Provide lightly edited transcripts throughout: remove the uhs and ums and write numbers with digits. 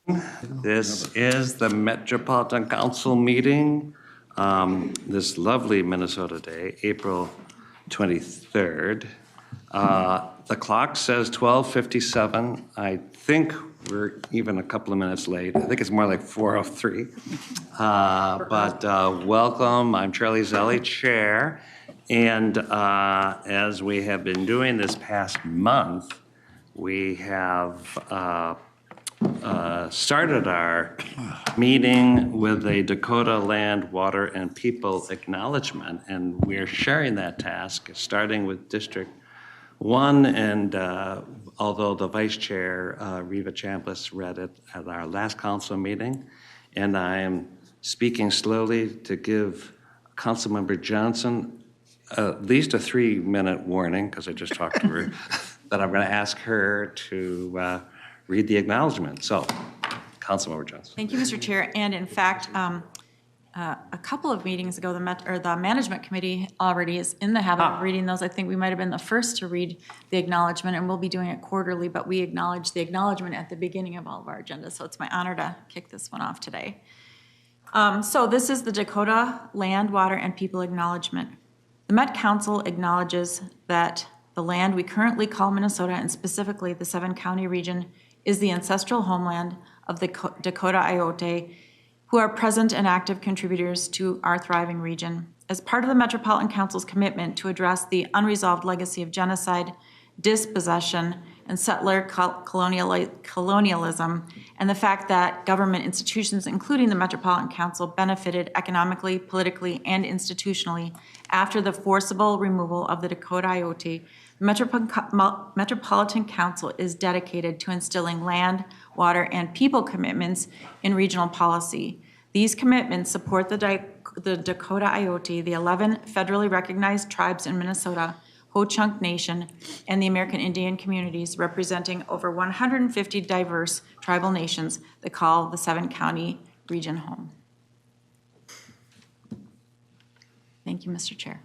This is the Metropolitan Council meeting, this lovely Minnesota day, April 23rd. The clock says 12:57. I think we're even a couple of minutes late. I think it's more like 4:03. But welcome. I'm Charlie Zelli, Chair. And as we have been doing this past month, we have started our meeting with a Dakota Land, Water, and People acknowledgement, and we're sharing that task, starting with District 1, and although the Vice Chair, Reva Chambliss, read it at our last council meeting, and I am speaking slowly to give Councilmember Johnson at least a 3-minute warning, because I just talked to her, that I'm going to ask her to read the acknowledgement. So, Councilmember Johnson. Thank you, Mr. Chair. And in fact, a couple of meetings ago, the Management Committee already is in the habit of reading those. I think we might have been the first to read the acknowledgement, and we'll be doing it quarterly, but we acknowledge the acknowledgement at the beginning of all of our agendas. So it's my honor to kick this one off today. So this is the Dakota Land, Water, and People acknowledgement. The Met Council acknowledges that the land we currently call Minnesota, and specifically the 7-county region, is the ancestral homeland of the Dakota Iote, who are present and active contributors to our thriving region. As part of the Metropolitan Council's commitment to address the unresolved legacy of genocide, dispossession, and settler colonialism, and the fact that government institutions, including the Metropolitan Council, benefited economically, politically, and institutionally after the forcible removal of the Dakota Iote, the Metropolitan Council is dedicated to instilling land, water, and people commitments in regional policy. These commitments support the Dakota Iote, the 11 federally recognized tribes in Minnesota, Ho-Chunk Nation, and the American Indian communities, representing over 150 diverse tribal nations that call the 7-county region home. Thank you, Mr. Chair.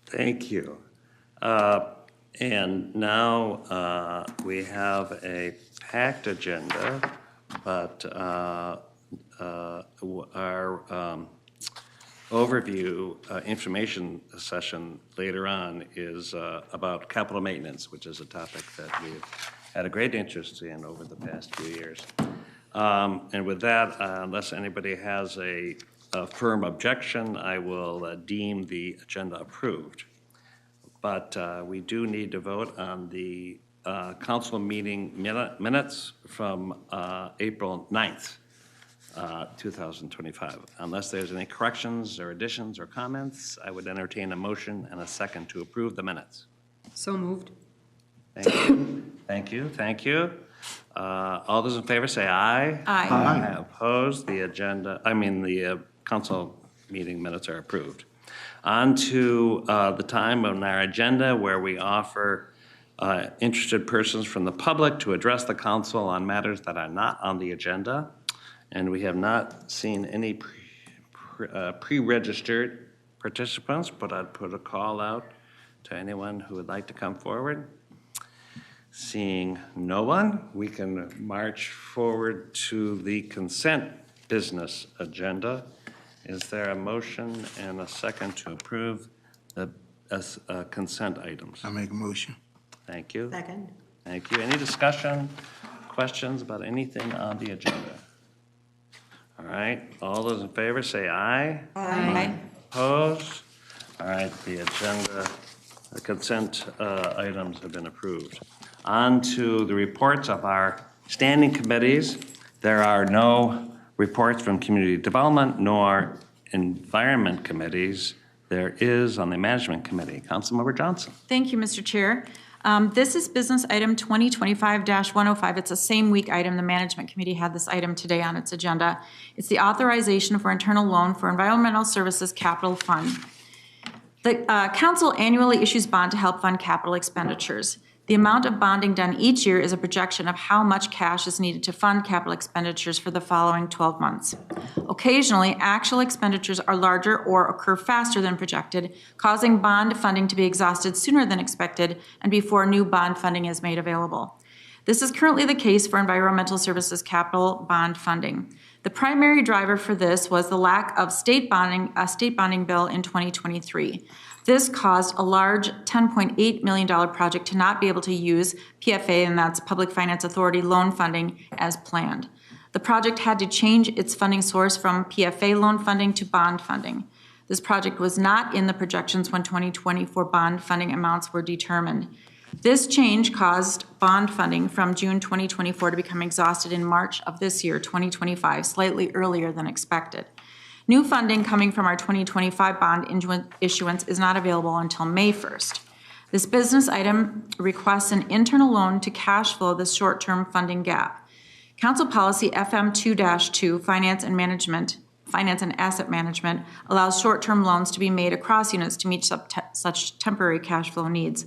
Thank you. And now we have a packed agenda, but our overview information session later on is about capital maintenance, which is a topic that we've had a great interest in over the past few years. And with that, unless anybody has a firm objection, I will deem the agenda approved. But we do need to vote on the council meeting minutes from April 9th. 2025. Unless there's any corrections or additions or comments, I would entertain a motion and a second to approve the minutes. So moved. Thank you. Thank you. Thank you. All those in favor say aye. Aye. Aye. Opposed? The council meeting minutes are approved. On to the time on our agenda where we offer interested persons from the public to address the council on matters that are not on the agenda. And we have not seen any pre-registered participants, but I'd put a call out to anyone who would like to come forward. Seeing no one, we can march forward to the consent business agenda. Is there a motion and a second to approve the consent items? I make a motion. Thank you. Second. Thank you. Any discussion, questions about anything on the agenda? All right, all those in favor say aye. Aye. Opposed? All right, the agenda, the consent items have been approved. On to the reports of our standing committees. There are no reports from community development nor environment committees. There is on the management committee. Councilmember Johnson. Thank you, Mr. Chair. This is business item 2025-105. It's a same week item. The Management Committee had this item today on its agenda. It's the authorization for internal loan for Environmental Services Capital Fund. The Council annually issues bond to help fund capital expenditures. The amount of bonding done each year is a projection of how much cash is needed to fund capital expenditures for the following 12 months. Occasionally, actual expenditures are larger or occur faster than projected, causing bond funding to be exhausted sooner than expected and before new bond funding is made available. This is currently the case for environmental services capital bond funding. The primary driver for this was the lack of a state bonding bill in 2023. This caused a large $10.8 million project to not be able to use PFA, and that's Public Finance Authority loan funding, as planned. The project had to change its funding source from PFA loan funding to bond funding. This project was not in the projections when 2024 bond funding amounts were determined. This change caused bond funding from June 2024 to become exhausted in March of this year, 2025, slightly earlier than expected. New funding coming from our 2025 bond issuance is not available until May 1st. This business item requests an internal loan to cash flow the short-term funding gap. Council Policy FM 2-2, Finance and Asset Management, allows short-term loans to be made across units to meet such temporary cash flow needs.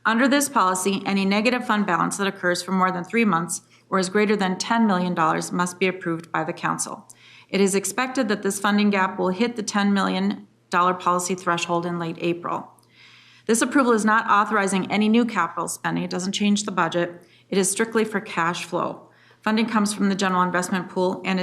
Under this policy, any negative fund balance that occurs for more than 3 months or is greater than $10 million must be approved by the council. It is expected that this funding gap will hit the $10 million policy threshold in late April. This approval is not authorizing any new capital spending. It doesn't change the budget. It is strictly for cash flow. Funding comes from the general investment pool and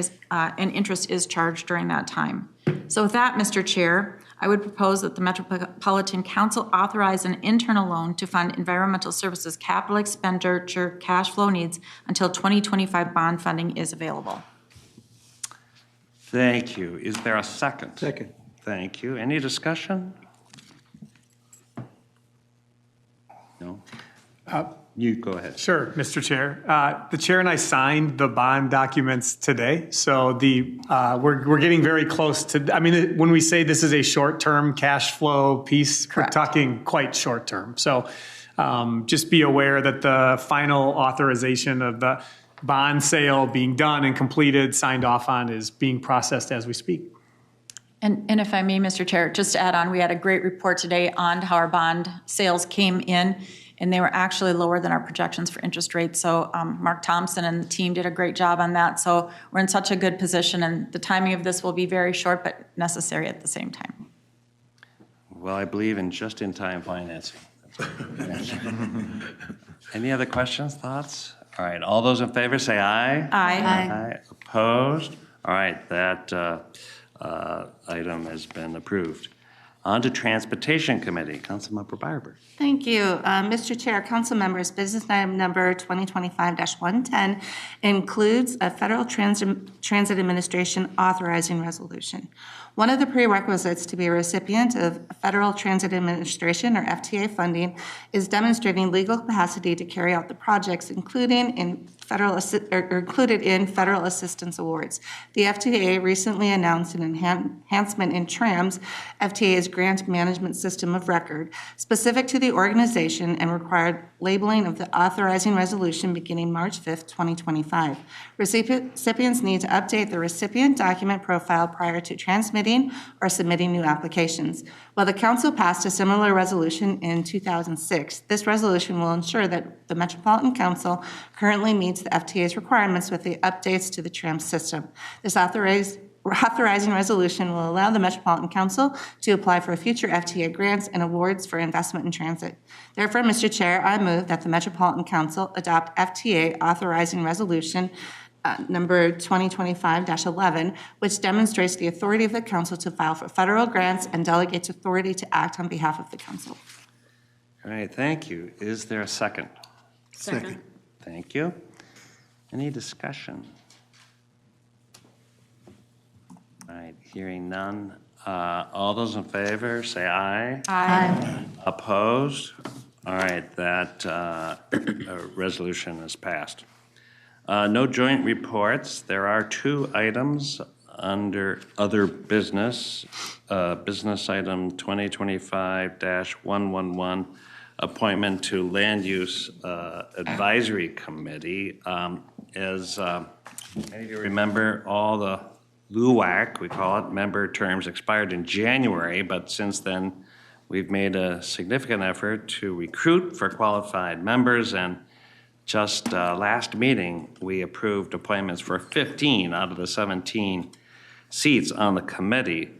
interest is charged during that time. So with that, Mr. Chair, I would propose that the Metropolitan Council authorize an internal loan to fund environmental services capital expenditure cash flow needs until 2025 bond funding is available. Thank you. Is there a second? Second. Thank you. Any discussion? No? You go ahead. Sure, Mr. Chair. The chair and I signed the bond documents today, so we're getting very close to, I mean, when we say this is a short-term cash flow piece, Correct. We're talking quite short-term. So just be aware that the final authorization of the bond sale being done and completed, signed off on, is being processed as we speak. And if I may, Mr. Chair, just to add on, we had a great report today on how our bond sales came in, and they were actually lower than our projections for interest rates. So Mark Thompson and the team did a great job on that. So we're in such a good position, and the timing of this will be very short but necessary at the same time. Well, I believe in just-in-time financing. Any other questions, thoughts? All right, all those in favor say aye. Aye. Opposed? All right, that item has been approved. On to Transportation Committee. Councilmember Barber. Thank you. Mr. Chair, council members, business item number 2025-110 includes a Federal Transit Administration authorizing resolution. One of the prerequisites to be a recipient of Federal Transit Administration, or FTA, funding is demonstrating legal capacity to carry out the projects included in federal assistance awards. The FTA recently announced an enhancement in TRAMS, FTA's grant management system of record, specific to the organization, and required labeling of the authorizing resolution beginning March 5th, 2025. Recipients need to update the recipient document profile prior to transmitting or submitting new applications. While the council passed a similar resolution in 2006, this resolution will ensure that the Metropolitan Council currently meets the FTA's requirements with the updates to the TRAMS system. This authorizing resolution will allow the Metropolitan Council to apply for future FTA grants and awards for investment in transit. Therefore, Mr. Chair, I move that the Metropolitan Council adopt FTA authorizing resolution number 2025-11, which demonstrates the authority of the council to file for federal grants and delegates authority to act on behalf of the council. All right, thank you. Is there a second? Second. Thank you. Any discussion? All right, hearing none. All those in favor, say aye. Aye. Opposed? All right, that resolution is passed. No joint reports. There are 2 items under other business. Business item 2025-111, appointment to Land Use Advisory Committee. As many of you remember, all the LUAC, we call it, member terms expired in January, but since then, we've made a significant effort to recruit for qualified members, and just last meeting, we approved appointments for 15 out of the 17 seats on the committee.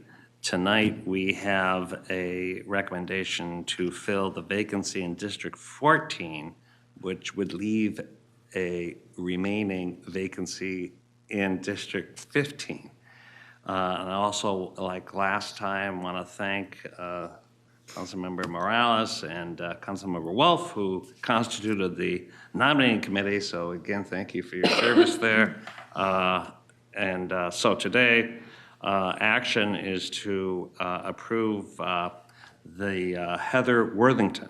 Tonight, we have a recommendation to fill the vacancy in District 14, which would leave a remaining vacancy in District 15. And I also, like last time, want to thank Councilmember Morales and Councilmember Wolf, who constituted the nominating committee. So again, thank you for your service there. So today, action is to approve the Heather Worthington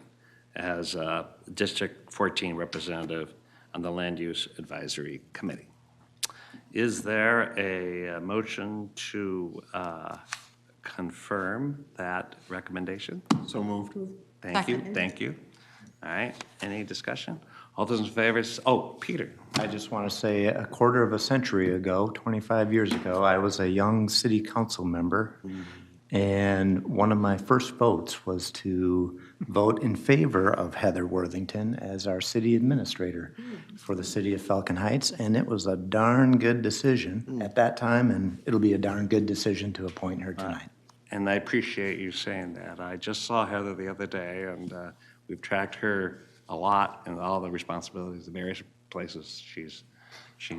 as District 14 representative on the Land Use Advisory Committee. Is there a motion to confirm that recommendation? So moved. Thank you, Second. thank you. All right, any discussion? All those in favor, oh, Peter. I just want to say a quarter of a century ago, 25 years ago, I was a young city council member. And one of my first votes was to vote in favor of Heather Worthington as our city administrator for the city of Falcon Heights. And it was a darn good decision at that time, and it'll be a darn good decision to appoint her tonight. And I appreciate you saying that. I just saw Heather the other day, and we've tracked her a lot in all the responsibilities, the various places she's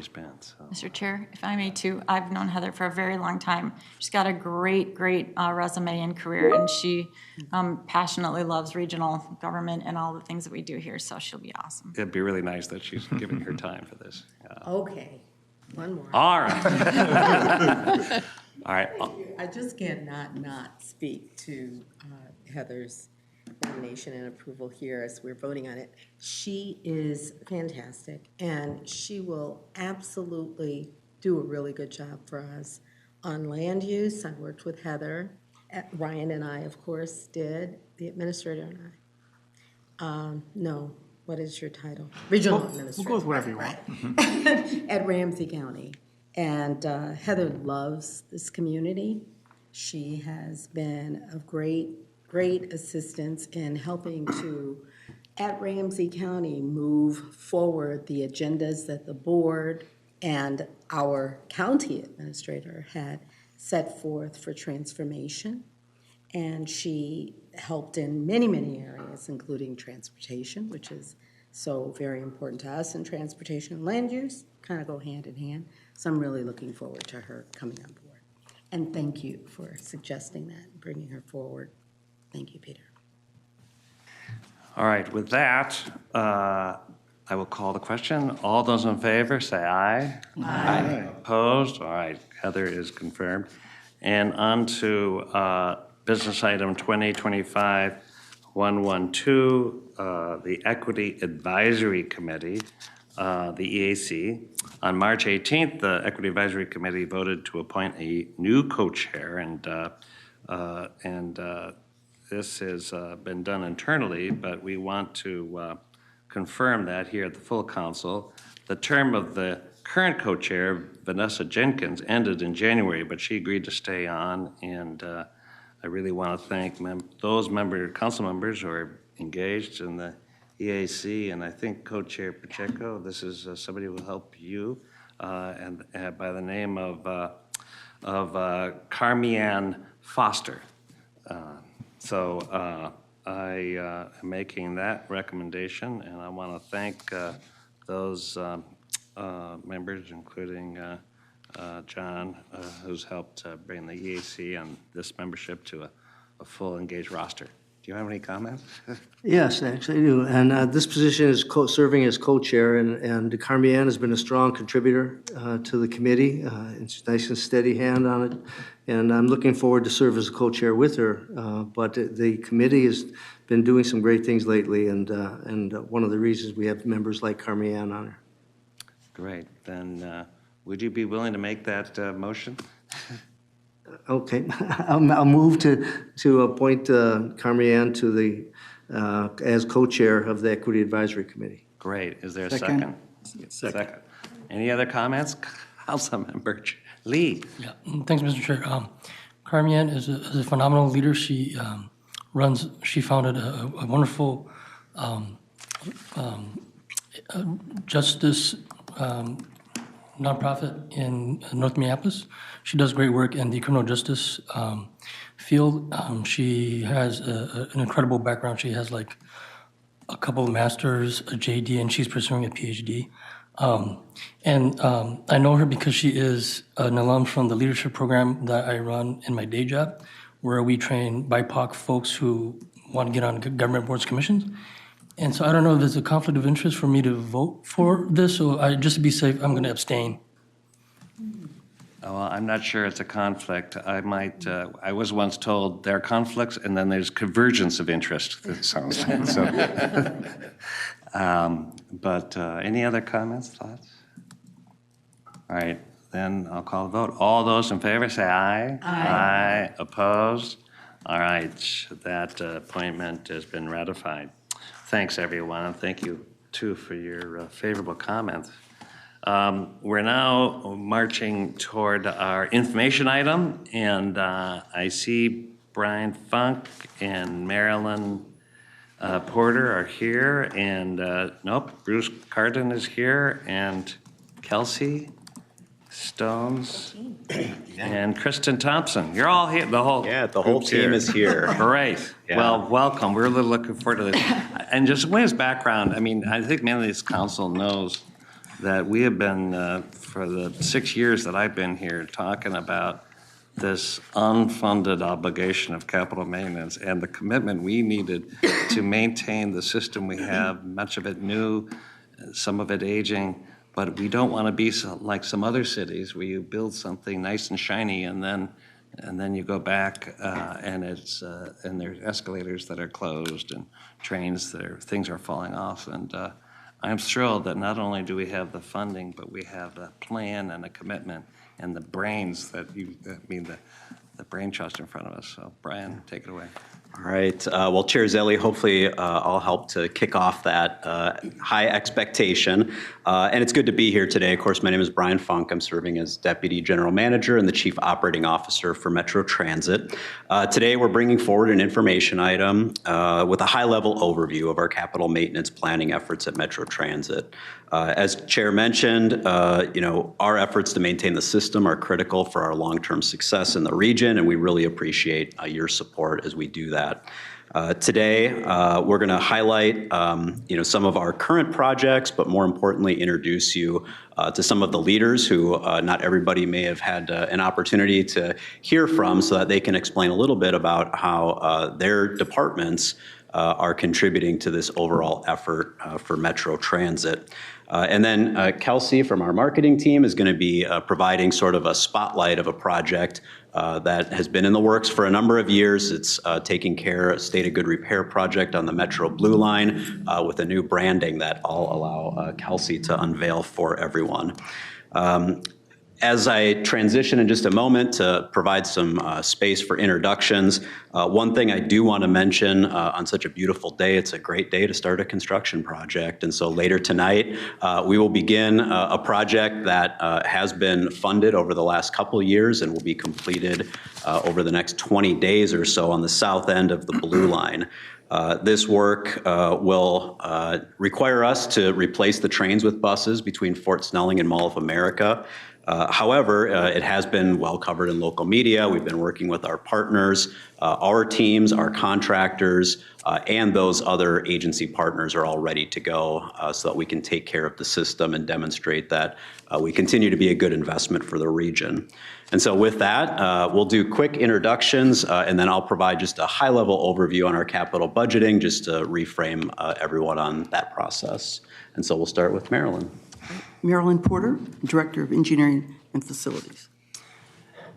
been, so. Mr. Chair, if I may too, I've known Heather for a very long time. She's got a great resume and career, and she passionately loves regional government and all the things that we do here, so she'll be awesome. It'd be really nice that she's giving her time for this. Okay, one more. All right. All right. I just cannot not speak to Heather's nomination and approval here as we're voting on it. She is fantastic, and she will absolutely do a really good job for us on land use. I've worked with Heather. Ryan and I, of course, did, the administrator and I. No, what is your title? Regional administrator. We'll go with whatever you want. Right. At Ramsey County. And Heather loves this community. She has been of great assistance in helping to, at Ramsey County, move forward the agendas that the board and our county administrator had set forth for transformation. And she helped in many areas, including transportation, which is so very important to us, and transportation and land use kind of go hand in hand. So I'm really looking forward to her coming on board. And thank you for suggesting that and bringing her forward. Thank you, Peter. All right, with that, I will call the question. All those in favor, say aye. Aye. Opposed? All right, Heather is confirmed. And on to business item 2025-112, the Equity Advisory Committee, the EAC. On March 18th, the Equity Advisory Committee voted to appoint a new co-chair, and this has been done internally, but we want to confirm that here at the full council. The term of the current co-chair, Vanessa Jenkins, ended in January, but she agreed to stay on, and I really want to thank those council members who are engaged in the EAC, and I think Co-Chair Pacheco, this is somebody who will help you, and by the name of Carmianne Foster. So I am making that recommendation, and I want to thank those members, including John, who's helped bring the EAC and this membership to a full engaged roster. Do you have any comments? Yes, actually I do. And this position is serving as co-chair, and Carmianne has been a strong contributor to the committee. It's a nice and steady hand on it, and I'm looking forward to serve as a co-chair with her. But the committee has been doing some great things lately, and one of the reasons we have members like Carmianne on her. Great. Then would you be willing to make that motion? Okay, I'll move to appoint Carmianne to the as co-chair of the Equity Advisory Committee. Great. Is there a second? Second. Any other comments? Councilmember Lee. Yeah, thanks, Mr. Chair. Carmianne is a phenomenal leader. She founded a wonderful justice nonprofit in North Minneapolis. She does great work in the criminal justice field. She has an incredible background. She has like a couple of masters, a JD, and she's pursuing a PhD. I know her because she is an alum from the leadership program that I run in my day job, where we train BIPOC folks who want to get on government boards commissions. And so I don't know if there's a conflict of interest for me to vote for this, so just to be safe, I'm going to abstain. Well, I'm not sure it's a conflict. I was once told there are conflicts and then there's convergence of interest, it sounds like. So, any other comments, thoughts? All right, then I'll call the vote. All those in favor say aye. Aye. Opposed? All right, that appointment has been ratified. Thanks, everyone, and thank you, too, for your favorable comments. We're now marching toward our information item, and I see Brian Funk and Marilyn Porter are here, and nope, Bruce Carden is here, and Kelsey Stones and Kristen Thompson. You're all here, the whole the whole team is here. Great. Yeah. Well, welcome. We're really looking forward to this. And just Wayne's background, I mean, I think many of this council knows that we have been, for the 6 years that I've been here, talking about this unfunded obligation of capital maintenance and the commitment we needed to maintain the system we have, much of it new, some of it aging, but we don't want to be like some other cities where you build something nice and shiny and then you go back and there's escalators that are closed and trains things are falling off. And I'm thrilled that not only do we have the funding, but we have a plan and a commitment and the brains the brain trust in front of us. So Brian, take it away. All right. Well, Chair Zelli, hopefully I'll help to kick off that high expectation. And it's good to be here today. Of course, my name is Brian Funk. I'm serving as Deputy General Manager and the Chief Operating Officer for Metro Transit. Today, we're bringing forward an information item with a high-level overview of our capital maintenance planning efforts at Metro Transit. As Chair mentioned, our efforts to maintain the system are critical for our long-term success in the region, and we really appreciate your support as we do that. Today, we're going to highlight, some of our current projects, but more importantly, introduce you to some of the leaders who not everybody may have had an opportunity to hear from, so that they can explain a little bit about how their departments are contributing to this overall effort for Metro Transit. And then Kelsey from our marketing team is going to be providing sort of a spotlight of a project that has been in the works for a number of years. It's taking care of a state of good repair project on the Metro Blue Line with a new branding that I'll allow Kelsey to unveil for everyone. As I transition in just a moment to provide some space for introductions, one thing I do want to mention on such a beautiful day, it's a great day to start a construction project. And so later tonight, we will begin a project that has been funded over the last couple of years and will be completed over the next 20 days or so on the south end of the Blue Line. This work will require us to replace the trains with buses between Fort Snelling and Mall of America. However, it has been well covered in local media. We've been working with our partners, our teams, our contractors, and those other agency partners are all ready to go so that we can take care of the system and demonstrate that we continue to be a good investment for the region. And so with that, we'll do quick introductions, and then I'll provide just a high-level overview on our capital budgeting, just to reframe everyone on that process. And so we'll start with Marilyn. Marilyn Porter, Director of Engineering and Facilities.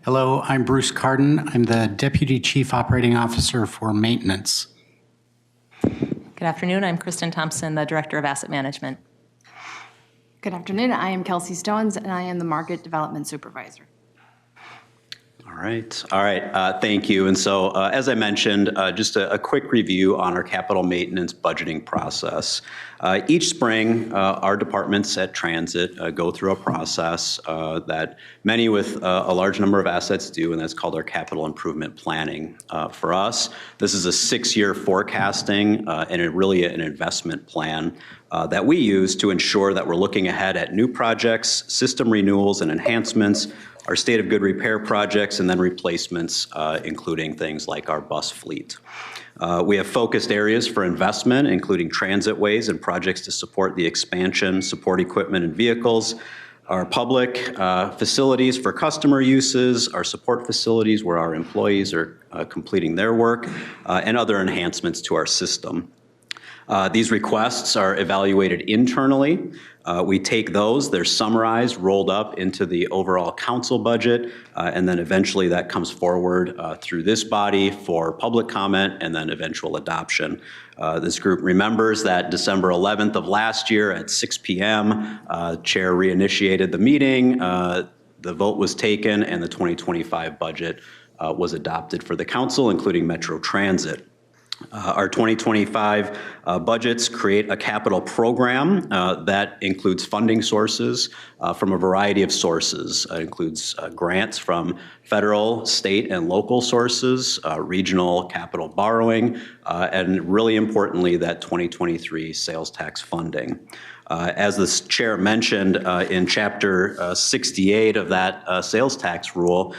Hello, I'm Bruce Carden. I'm the Deputy Chief Operating Officer for Maintenance. Good afternoon. I'm Kristen Thompson, the Director of Asset Management. Good afternoon. I am Kelsey Stones, and I am the Market Development Supervisor. All right. Thank you. And so, as I mentioned, just a quick review on our capital maintenance budgeting process. Each spring, our departments at Transit go through a process that many with a large number of assets do, and that's called our capital improvement planning. For us, this is a 6-year forecasting and really an investment plan that we use to ensure that we're looking ahead at new projects, system renewals and enhancements, our state of good repair projects, and then replacements, including things like our bus fleet. We have focused areas for investment, including transit ways and projects to support the expansion, support equipment and vehicles, our public facilities for customer uses, our support facilities where our employees are completing their work, and other enhancements to our system. These requests are evaluated internally. We take those, they're summarized, rolled up into the overall council budget, and then eventually that comes forward through this body for public comment and then eventual adoption. This group remembers that December 11th of last year at 6 p.m., Chair reinitiated the meeting, the vote was taken, and the 2025 budget was adopted for the council, including Metro Transit. Our 2025 budgets create a capital program that includes funding sources from a variety of sources. It includes grants from federal, state, and local sources, regional capital borrowing, and really importantly, that 2023 sales tax funding. As the chair mentioned in chapter 68 of that sales tax rule,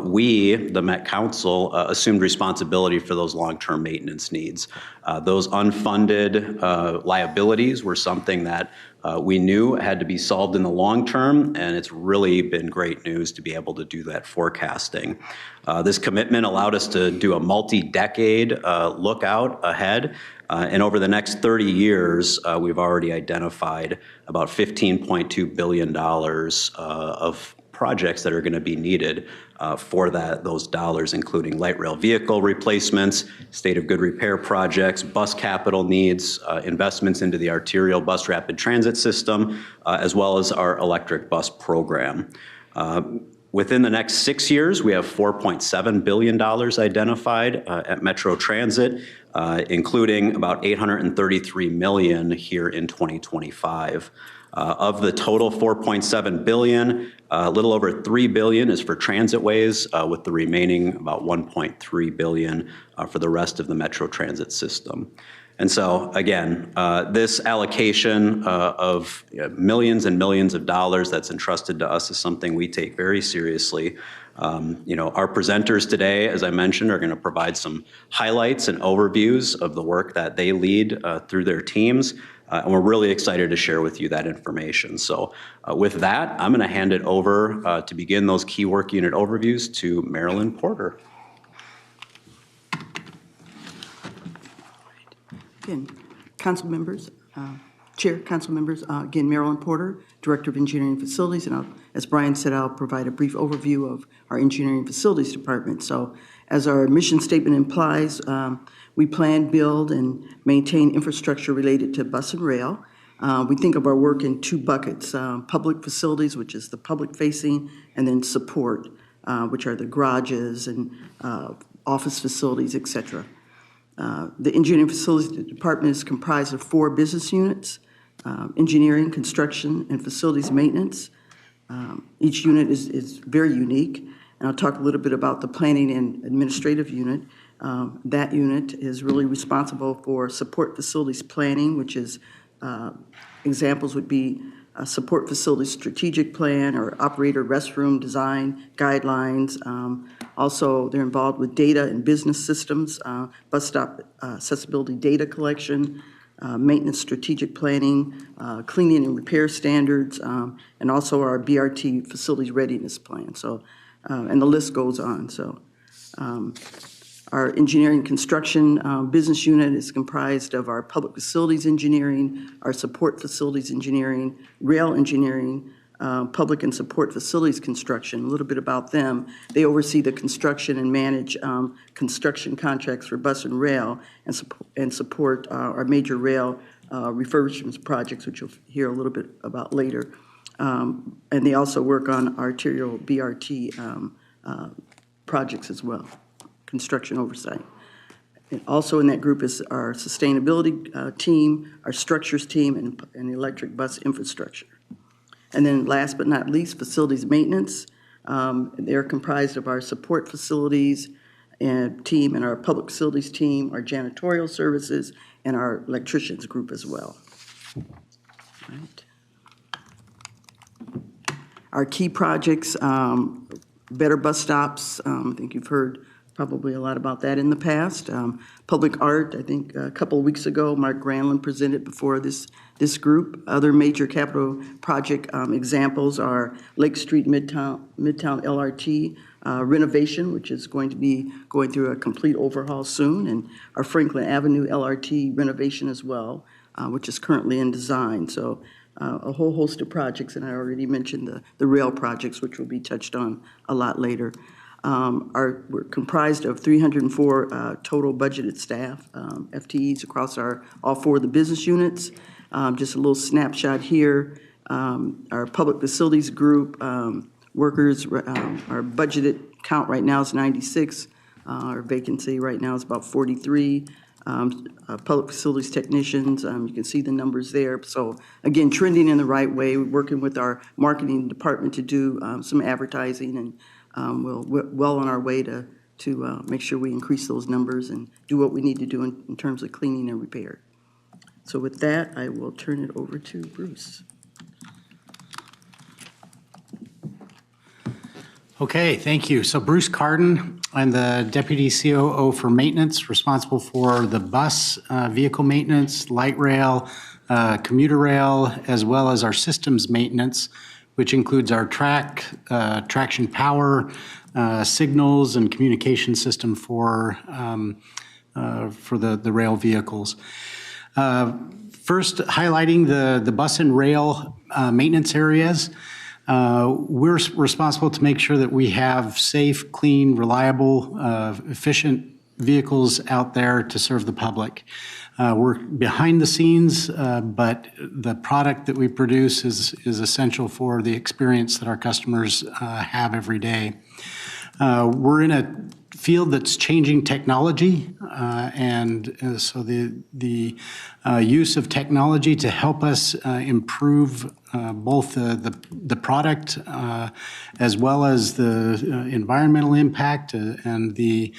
we, the Met Council, assumed responsibility for those long-term maintenance needs. Those unfunded liabilities were something that we knew had to be solved in the long term, and it's really been great news to be able to do that forecasting. This commitment allowed us to do a multi-decade look out ahead. And over the next 30 years, we've already identified about $15.2 billion of projects that are going to be needed for those dollars, including light rail vehicle replacements, state of good repair projects, bus capital needs, investments into the arterial bus rapid transit system, as well as our electric bus program. Within the next 6 years, we have $4.7 billion identified at Metro Transit, including about $833 million here in 2025. Of the total $4.7 billion, a little over $3 billion is for transit ways, with the remaining about $1.3 billion for the rest of the Metro Transit system. And so, again, this allocation of millions and millions of dollars that's entrusted to us is something we take very seriously. Our presenters today, as I mentioned, are going to provide some highlights and overviews of the work that they lead through their teams. And we're really excited to share with you that information. So with that, I'm going to hand it over to begin those key work unit overviews to Marilyn Porter. Again, council members, Chair, council members, again, Marilyn Porter, Director of Engineering Facilities, and as Brian said, I'll provide a brief overview of our Engineering Facilities Department. So as our mission statement implies, we plan, build, and maintain infrastructure related to bus and rail. We think of our work in two buckets, public facilities, which is the public facing, and then support, which are the garages and office facilities, et cetera. The Engineering Facilities Department is comprised of 4 business units, engineering, construction, and facilities maintenance. Each unit is very unique, and I'll talk a little bit about the planning and administrative unit. That unit is really responsible for support facilities planning, which is, examples would be a support facilities strategic plan or operator restroom design guidelines. Also, they're involved with data and business systems, bus stop accessibility data collection, maintenance strategic planning, cleaning and repair standards, and also our BRT facilities readiness plan. So, and the list goes on. So, our engineering construction business unit is comprised of our public facilities engineering, our support facilities engineering, rail engineering, public and support facilities construction. A little bit about them. They oversee the construction and manage construction contracts for bus and rail, and support our major rail refurbishment projects, which you'll hear a little bit about later. And they also work on arterial BRT projects as well, construction oversight. And also in that group is our sustainability team, our structures team, and electric bus infrastructure. And then last but not least, facilities maintenance. They're comprised of our support facilities and team and our public facilities team, our janitorial services, and our electricians group as well. Our key projects, better bus stops. I think you've heard probably a lot about that in the past. Public art, I think a couple of weeks ago, Mark Granlund presented before this group. Other major capital project examples are Lake Street Midtown LRT renovation, which is going to be going through a complete overhaul soon, and our Franklin Avenue LRT renovation as well, which is currently in design. So a whole host of projects, and I already mentioned the rail projects, which will be touched on a lot later. We're comprised of 304 total budgeted staff, FTEs across all four of the business units. Just a little snapshot here. Our public facilities group workers, our budgeted count right now is 96. Our vacancy right now is about 43. Public facilities technicians, you can see the numbers there. So again, trending in the right way. We're working with our marketing department to do some advertising, and we're well on our way to make sure we increase those numbers and do what we need to do in terms of cleaning and repair. So with that, I will turn it over to Bruce. Okay, thank you. So Bruce Carden, I'm the Deputy COO for Maintenance, responsible for the bus vehicle maintenance, light rail, commuter rail, as well as our systems maintenance, which includes our traction power, signals, and communication system for the rail vehicles. First, highlighting the bus and rail maintenance areas. We're responsible to make sure that we have safe, clean, reliable, efficient vehicles out there to serve the public. We're behind the scenes, but the product that we produce is essential for the experience that our customers have every day. We're in a field that's changing technology, and so the use of technology to help us improve both the product as well as the environmental impact and the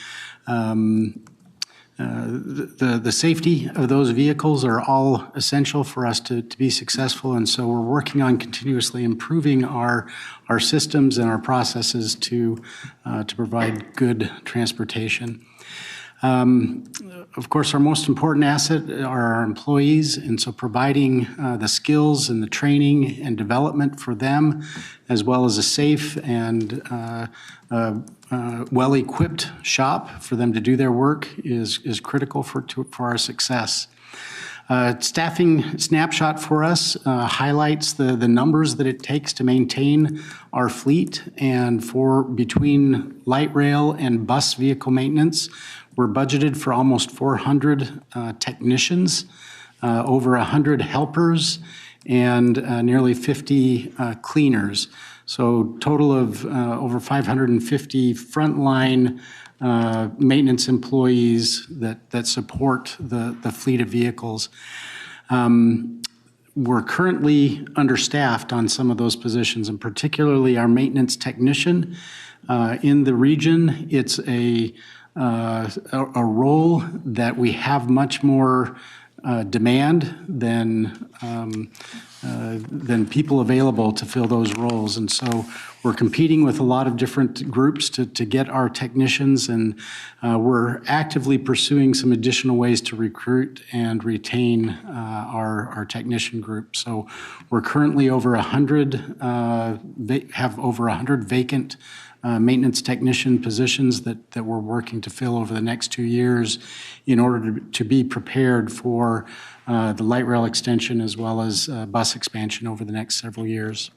safety of those vehicles are all essential for us to be successful, and so we're working on continuously improving our systems and our processes to provide good transportation. Of course, our most important asset are our employees, and so providing the skills and the training and development for them, as well as a safe and well-equipped shop for them to do their work is critical for our success. Staffing snapshot for us highlights the numbers that it takes to maintain our fleet, and for between light rail and bus vehicle maintenance, we're budgeted for almost 400 technicians, over 100 helpers, and nearly 50 cleaners. So total of over 550 frontline maintenance employees that support the fleet of vehicles. We're currently understaffed on some of those positions, and particularly our maintenance technician. In the region, it's a role that we have much more demand than people available to fill those roles. And so we're competing with a lot of different groups to get our technicians, and we're actively pursuing some additional ways to recruit and retain our technician group. So we're currently have over 100 vacant maintenance technician positions that we're working to fill over the next 2 years in order to be prepared for the light rail extension as well as bus expansion over the next several years.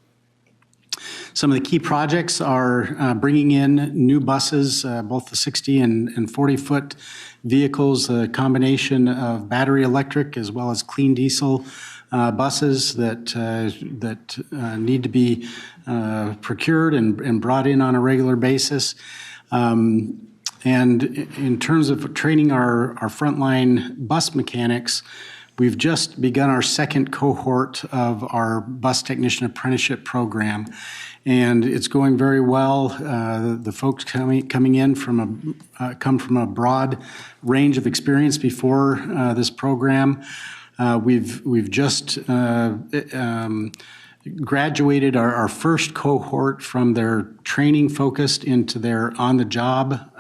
Some of the key projects are bringing in new buses, both the 60 and 40-foot vehicles, a combination of battery electric as well as clean diesel buses that need to be procured and brought in on a regular basis. And in terms of training our frontline bus mechanics, we've just begun our second cohort of our bus technician apprenticeship program, and it's going very well. The folks coming in come from a broad range of experience before this program. We've just graduated our first cohort from their training focused into their on-the-job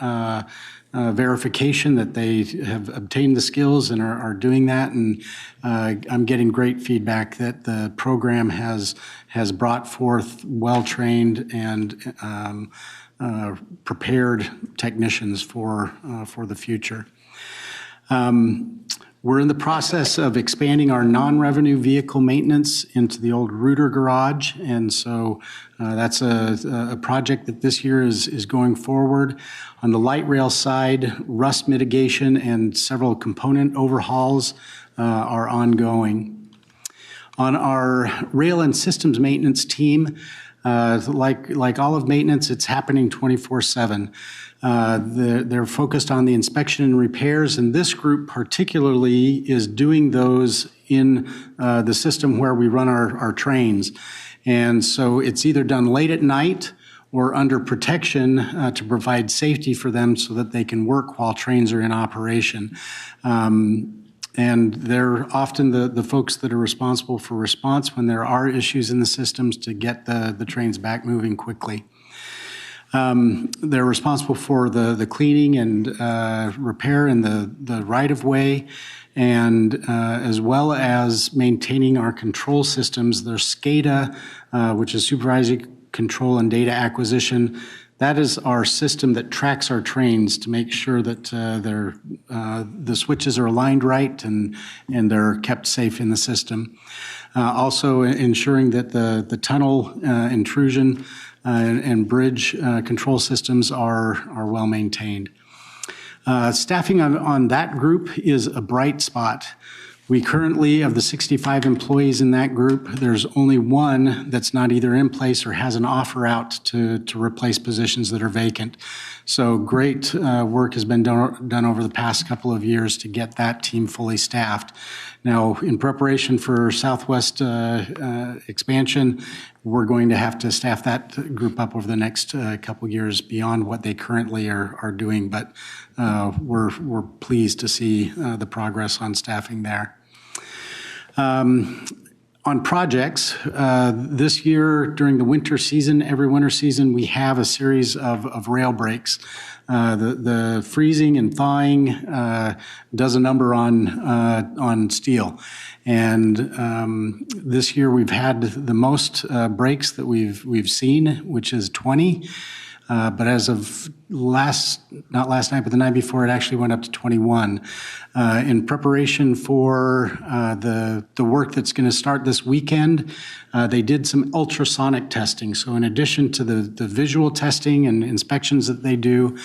verification that they have obtained the skills and are doing that. And I'm getting great feedback that the program has brought forth well-trained and prepared technicians for the future. We're in the process of expanding our non-revenue vehicle maintenance into the old Reuter garage, and so that's a project that this year is going forward. On the light rail side, rust mitigation and several component overhauls are ongoing. On our rail and systems maintenance team, like all of maintenance, it's happening 24/7. They're focused on the inspection and repairs, and this group particularly is doing those in the system where we run our trains. And so it's either done late at night or under protection to provide safety for them so that they can work while trains are in operation. And they're often the folks that are responsible for response when there are issues in the systems to get the trains back moving quickly. They're responsible for the cleaning and repair in the right-of-way, and as well as maintaining our control systems. Their SCADA, which is Supervisory Control and Data Acquisition. That is our system that tracks our trains to make sure that the switches are aligned right and they're kept safe in the system. Also ensuring that the tunnel intrusion and bridge control systems are well maintained. Staffing on that group is a bright spot. We currently, of the 65 employees in that group, there's only one that's not either in place or has an offer out to replace positions that are vacant. So great work has been done over the past couple of years to get that team fully staffed. Now, in preparation for Southwest expansion, we're going to have to staff that group up over the next couple of years beyond what they currently are doing, but we're pleased to see the progress on staffing there. On projects, this year during the winter season, every winter season, we have a series of rail breaks. The freezing and thawing does a number on steel. And this year we've had the most breaks that we've seen, which is 20. But as of not last night, but the night before, it actually went up to 21. In preparation for the work that's going to start this weekend, they did some ultrasonic testing. So in addition to the visual testing and inspections that they do,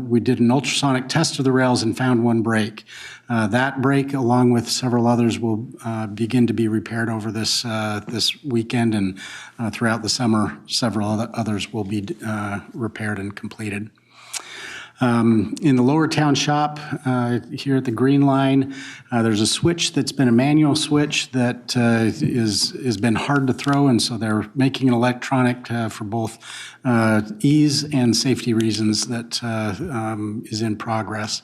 we did an ultrasonic test of the rails and found one break. That break, along with several others, will begin to be repaired over this weekend, and throughout the summer, several others will be repaired and completed. In the lower town shop, here at the Green Line, there's a switch that's been a manual switch that has been hard to throw, and so they're making it electronic for both ease and safety reasons that is in progress.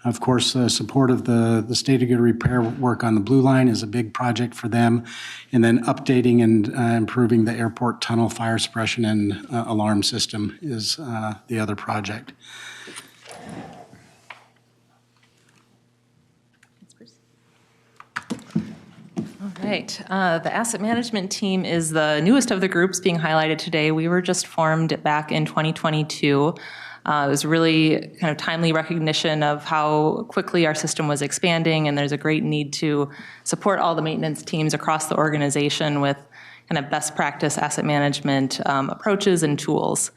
Of course, support of the state of good repair work on the Blue Line is a big project for them. And then updating and improving the airport tunnel fire suppression and alarm system is the other project. All right. The asset management team is the newest of the groups being highlighted today. We were just formed back in 2022. It was really kind of timely recognition of how quickly our system was expanding, and there's a great need to support all the maintenance teams across the organization with kind of best practice asset management approaches and tools.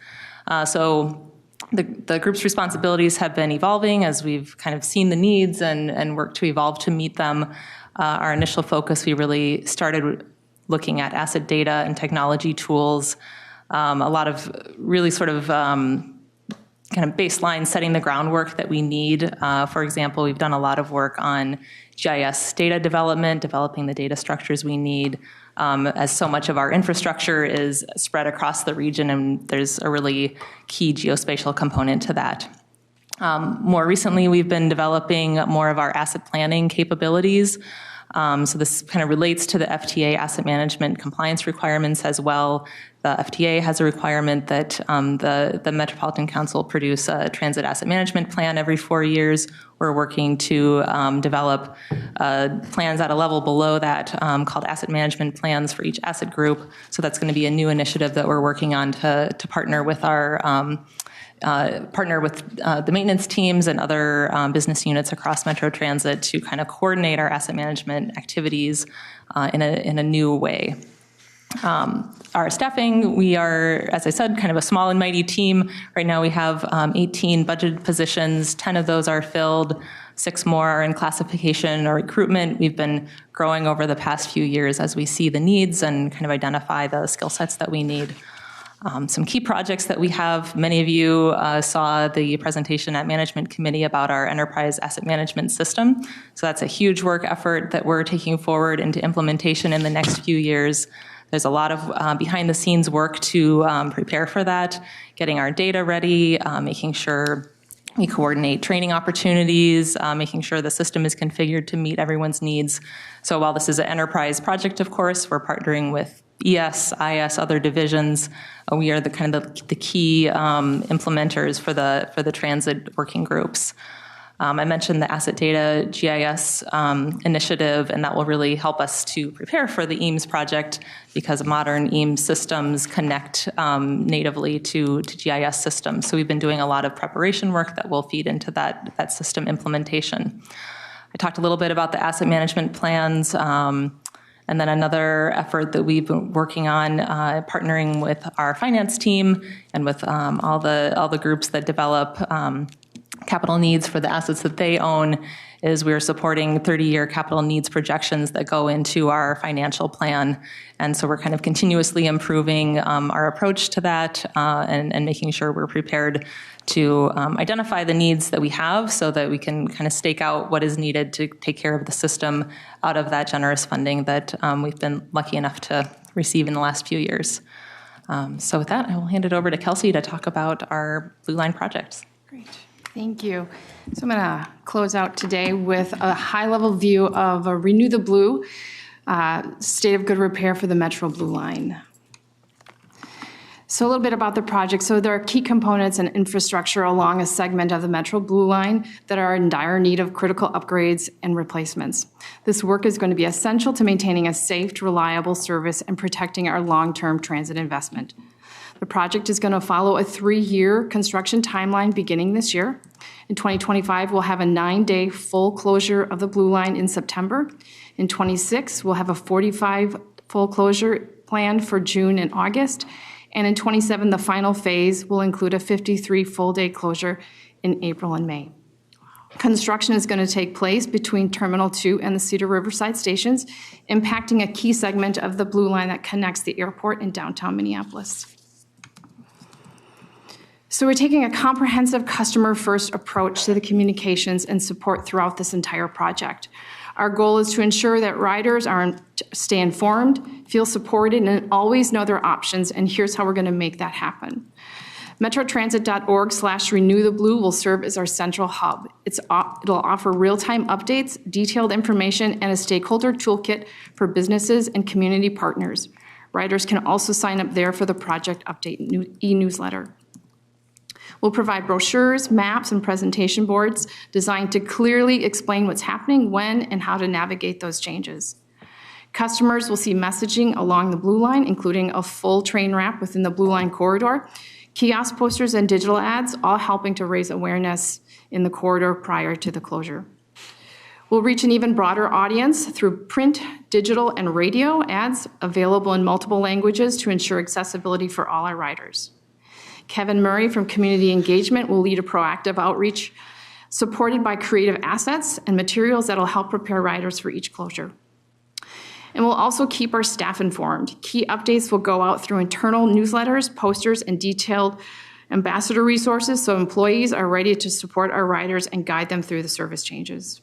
So the group's responsibilities have been evolving as we've kind of seen the needs and worked to evolve to meet them. Our initial focus, we really started looking at asset data and technology tools, a lot of really sort of kind of baseline setting the groundwork that we need. For example, we've done a lot of work on GIS data development, developing the data structures we need, as so much of our infrastructure is spread across the region, and there's a really key geospatial component to that. More recently, we've been developing more of our asset planning capabilities. So this kind of relates to the FTA asset management compliance requirements as well. The FTA has a requirement that the Metropolitan Council produce a transit asset management plan every 4 years. We're working to develop plans at a level below that called asset management plans for each asset group. So that's going to be a new initiative that we're working on to partner with our the maintenance teams and other business units across Metro Transit to kind of coordinate our asset management activities in a new way. Our staffing, we are, as I said, kind of a small and mighty team. Right now we have 18 budgeted positions, 10 of those are filled, 6 more are in classification or recruitment. We've been growing over the past few years as we see the needs and kind of identify the skill sets that we need. Some key projects that we have, many of you saw the presentation at Management Committee about our enterprise asset management system. So that's a huge work effort that we're taking forward into implementation in the next few years. There's a lot of behind the scenes work to prepare for that, getting our data ready, making sure we coordinate training opportunities, making sure the system is configured to meet everyone's needs. So while this is an enterprise project, of course, we're partnering with ES, IS, other divisions. We are the kind of the key implementers for the transit working groups. I mentioned the Asset Data GIS initiative, and that will really help us to prepare for the EAMS project because modern EAMS systems connect natively to GIS systems. So we've been doing a lot of preparation work that will feed into that system implementation. I talked a little bit about the asset management plans, and then another effort that we've been working on, partnering with our finance team and with all the groups that develop capital needs for the assets that they own, is we're supporting 30-year capital needs projections that go into our financial plan. And so we're kind of continuously improving our approach to that and making sure we're prepared to identify the needs that we have so that we can kind of stake out what is needed to take care of the system out of that generous funding that we've been lucky enough to receive in the last few years. So with that, I will hand it over to Kelsey to talk about our Blue Line projects. Great. Thank you. So I'm going to close out today with a high-level view of a Renew the Blue state of good repair for the Metro Blue Line. So a little bit about the project. So there are key components and infrastructure along a segment of the Metro Blue Line that are in dire need of critical upgrades and replacements. This work is going to be essential to maintaining a safe, reliable service and protecting our long-term transit investment. The project is going to follow a 3-year construction timeline beginning this year. In 2025, we'll have a 9-day full closure of the Blue Line in September. In 26, we'll have a 45 full closure planned for June and August. And in 27, the final phase will include a 53 full-day closure in April and May. Construction is going to take place between Terminal 2 and the Cedar Riverside stations, impacting a key segment of the Blue Line that connects the airport in downtown Minneapolis. So we're taking a comprehensive customer-first approach to the communications and support throughout this entire project. Our goal is to ensure that riders stay informed, feel supported, and always know their options, and here's how we're going to make that happen. MetroTransit.org/RenewTheBlue will serve as our central hub. It'll offer real-time updates, detailed information, and a stakeholder toolkit for businesses and community partners. Riders can also sign up there for the project update e-newsletter. We'll provide brochures, maps, and presentation boards designed to clearly explain what's happening, when, and how to navigate those changes. Customers will see messaging along the Blue Line, including a full train wrap within the Blue Line corridor, kiosk posters, and digital ads, all helping to raise awareness in the corridor prior to the closure. We'll reach an even broader audience through print, digital, and radio ads available in multiple languages to ensure accessibility for all our riders. Kevin Murray from Community Engagement will lead a proactive outreach supported by creative assets and materials that will help prepare riders for each closure. And we'll also keep our staff informed. Key updates will go out through internal newsletters, posters, and detailed ambassador resources so employees are ready to support our riders and guide them through the service changes.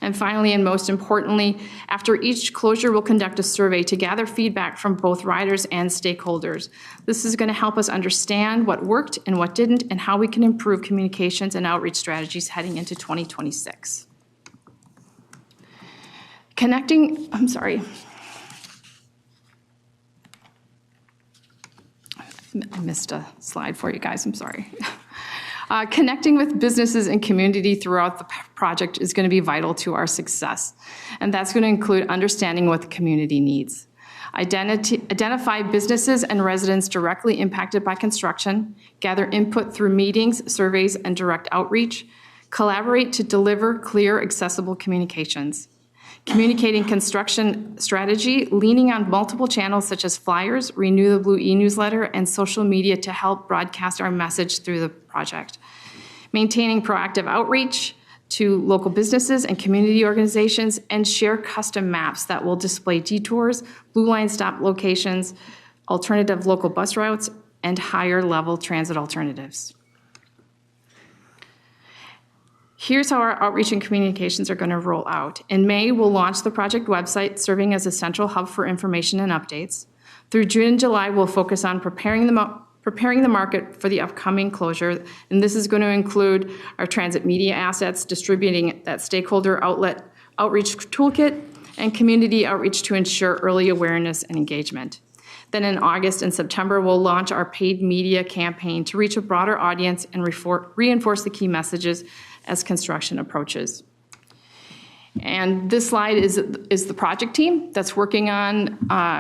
And finally, and most importantly, after each closure, we'll conduct a survey to gather feedback from both riders and stakeholders. This is going to help us understand what worked and what didn't, and how we can improve communications and outreach strategies heading into 2026. I'm sorry. I missed a slide for you guys, I'm sorry. Connecting with businesses and community throughout the project is going to be vital to our success. And that's going to include understanding what the community needs. Identify businesses and residents directly impacted by construction, gather input through meetings, surveys, and direct outreach, collaborate to deliver clear, accessible communications. Communicating construction strategy, leaning on multiple channels such as flyers, Renew the Blue e-newsletter, and social media to help broadcast our message through the project. Maintaining proactive outreach to local businesses and community organizations, and share custom maps that will display detours, blue line stop locations, alternative local bus routes, and higher level transit alternatives. Here's how our outreach and communications are going to roll out. In May, we'll launch the project website, serving as a central hub for information and updates. Through June and July, we'll focus on preparing the market for the upcoming closure, and this is going to include our transit media assets, distributing that stakeholder outreach toolkit, and community outreach to ensure early awareness and engagement. Then in August and September, we'll launch our paid media campaign to reach a broader audience and reinforce the key messages as construction approaches. And this slide is the project team that's working on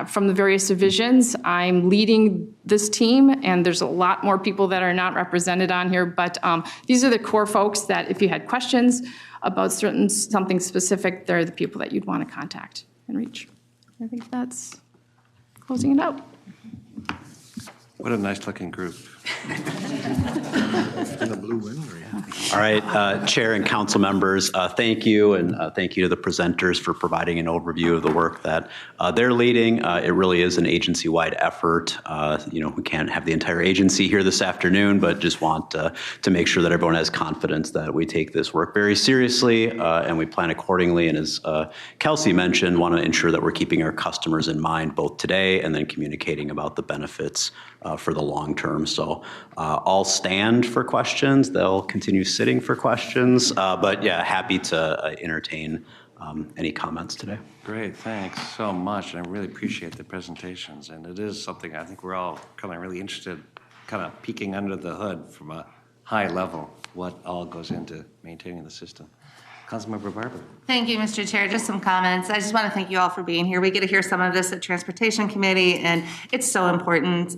from the various divisions. I'm leading this team, and there's a lot more people that are not represented on here, but these are the core folks that if you had questions about something specific, they're the people that you'd want to contact and reach. I think that's closing it out. What a nice looking group. All right, Chair and council members, thank you, and thank you to the presenters for providing an overview of the work that they're leading. It really is an agency-wide effort. We can't have the entire agency here this afternoon, but just want to make sure that everyone has confidence that we take this work very seriously and we plan accordingly. And as Kelsey mentioned, want to ensure that we're keeping our customers in mind both today and then communicating about the benefits for the long term. So I'll stand for questions. They'll continue sitting for questions. But yeah, happy to entertain any comments today. Great, thanks so much. I really appreciate the presentations. And it is something I think we're all kind of really interested, kind of peeking under the hood from a high level, what all goes into maintaining the system. Councilmember Barber. Thank you, Mr. Chair. Just some comments. I just want to thank you all for being here. We get to hear some of this at Transportation Committee, and it's so important.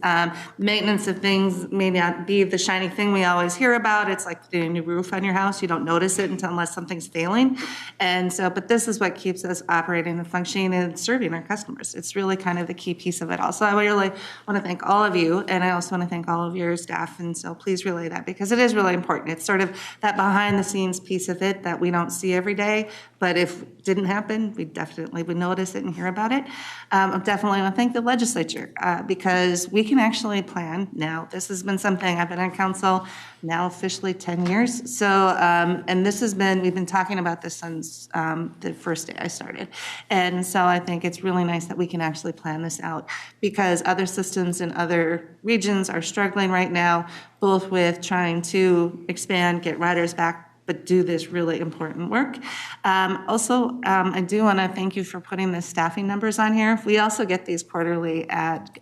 Maintenance of things may not be the shiny thing we always hear about. It's like putting a new roof on your house. You don't notice it unless something's failing. And so, but this is what keeps us operating and functioning and serving our customers. It's really kind of the key piece of it all. So I really want to thank all of you, and I also want to thank all of your staff. And so please relay that, because it is really important. It's sort of that behind the scenes piece of it that we don't see every day, but if it didn't happen, we definitely would notice it and hear about it. I definitely want to thank the legislature because we can actually plan now. This has been something, I've been on council now officially 10 years. So, and this has been, we've been talking about this since the first day I started. And so I think it's really nice that we can actually plan this out, because other systems in other regions are struggling right now, both with trying to expand, get riders back, but do this really important work. Also, I do want to thank you for putting the staffing numbers on here. We also get these quarterly at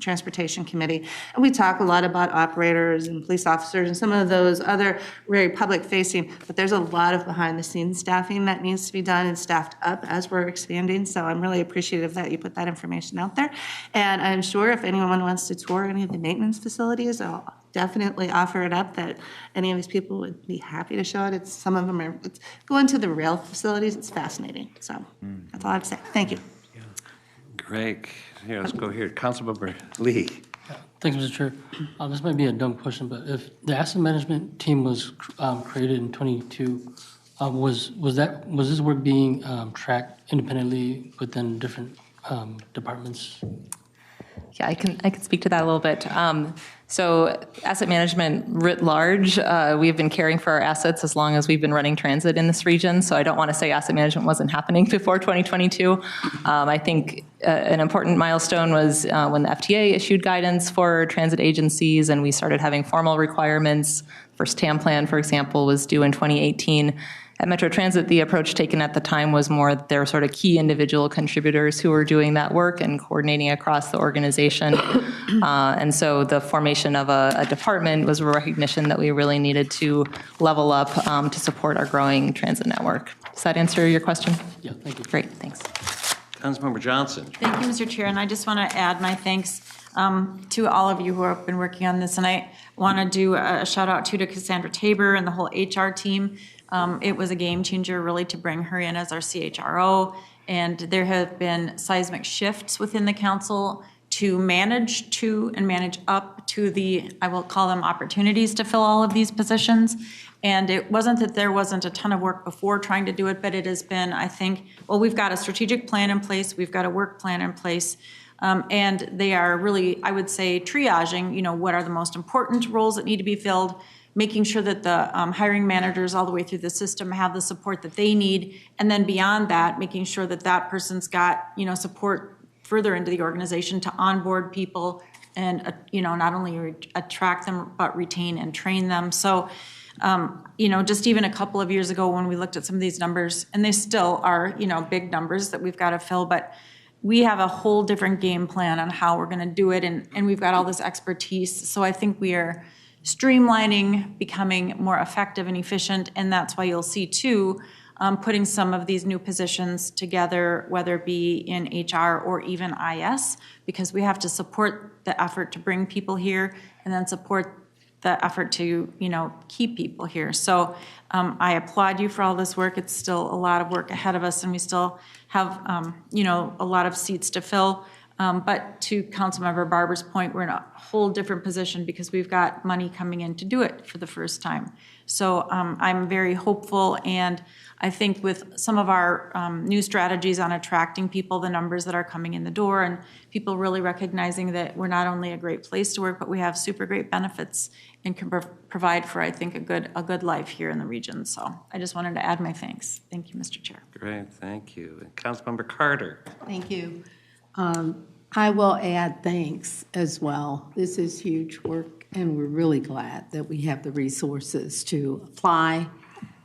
Transportation Committee, and we talk a lot about operators and police officers and some of those other very public-facing, but there's a lot of behind-the-scenes staffing that needs to be done and staffed up as we're expanding, so I'm really appreciative that you put that information out there. And I'm sure if anyone wants to tour any of the maintenance facilities, I'll definitely offer it up, that any of these people would be happy to show it. It's, some of them are, going to the rail facilities, it's fascinating. So that's all I have to say. Thank you. Great. Here, let's go here. Councilmember Lee. Thanks, Mr. Chair. This might be a dumb question, but if the asset management team was created in 22, was this work being tracked independently within different departments? Yeah, I can speak to that a little bit. So asset management writ large, we've been caring for our assets as long as we've been running transit in this region. So I don't want to say asset management wasn't happening before 2022. I think an important milestone was when the FTA issued guidance for transit agencies, and we started having formal requirements First TAM plan, for example, was due in 2018. At Metro Transit, the approach taken at the time was more their sort of key individual contributors who were doing that work and coordinating across the organization. And so the formation of a department was a recognition that we really needed to level up to support our growing transit network. Does that answer your question? Yeah, thank you. Great, thanks. Councilmember Johnson. Thank you, Mr. Chair, and I just want to add my thanks to all of you who have been working on this, and I want to do a shout out to Cassandra Tabor and the whole HR team. It was a game changer really to bring her in as our CHRO, and there have been seismic shifts within the council to manage to and manage up to the, I will call them opportunities to fill all of these positions. And it wasn't that there wasn't a ton of work before trying to do it, but it has been, I think, well, we've got a strategic plan in place, we've got a work plan in place, and they are really, I would say, triaging, what are the most important roles that need to be filled, making sure that the hiring managers all the way through the system have the support that they need, and then beyond that, making sure that that person's got, support further into the organization to onboard people and, not only attract them, but retain and train them. So, just even a couple of years ago when we looked at some of these numbers, and they still are, big numbers that we've got to fill, but we have a whole different game plan on how we're going to do it, and we've got all this expertise. So I think we are streamlining, becoming more effective and efficient, and that's why you'll see, too, putting some of these new positions together, whether it be in HR or even IS, because we have to support the effort to bring people here and then support the effort to, keep people here. So I applaud you for all this work. It's still a lot of work ahead of us, and we still have, a lot of seats to fill. But to Councilmember Barber's point, we're in a whole different position because we've got money coming in to do it for the first time. So I'm very hopeful, and I think with some of our new strategies on attracting people, the numbers that are coming in the door, and people really recognizing that we're not only a great place to work, but we have super great benefits and can provide for, I think, a good life here in the region. So I just wanted to add my thanks. Thank you, Mr. Chair. Great, thank you. And Councilmember Carter. Thank you. I will add thanks as well. This is huge work, and we're really glad that we have the resources to apply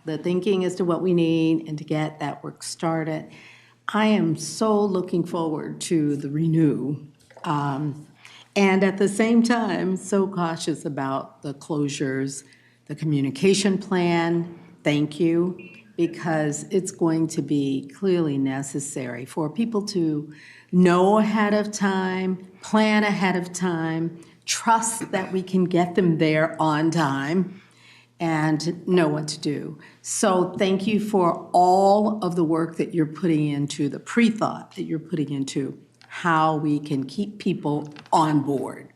the thinking as to what we need and to get that work started. I am so looking forward to the renew, and at the same time, so cautious about the closures, the communication plan. Thank you, because it's going to be clearly necessary for people to know ahead of time, plan ahead of time, trust that we can get them there on time, and know what to do. So thank you for all of the work that you're putting into, the pre-thought that you're putting into how we can keep people on board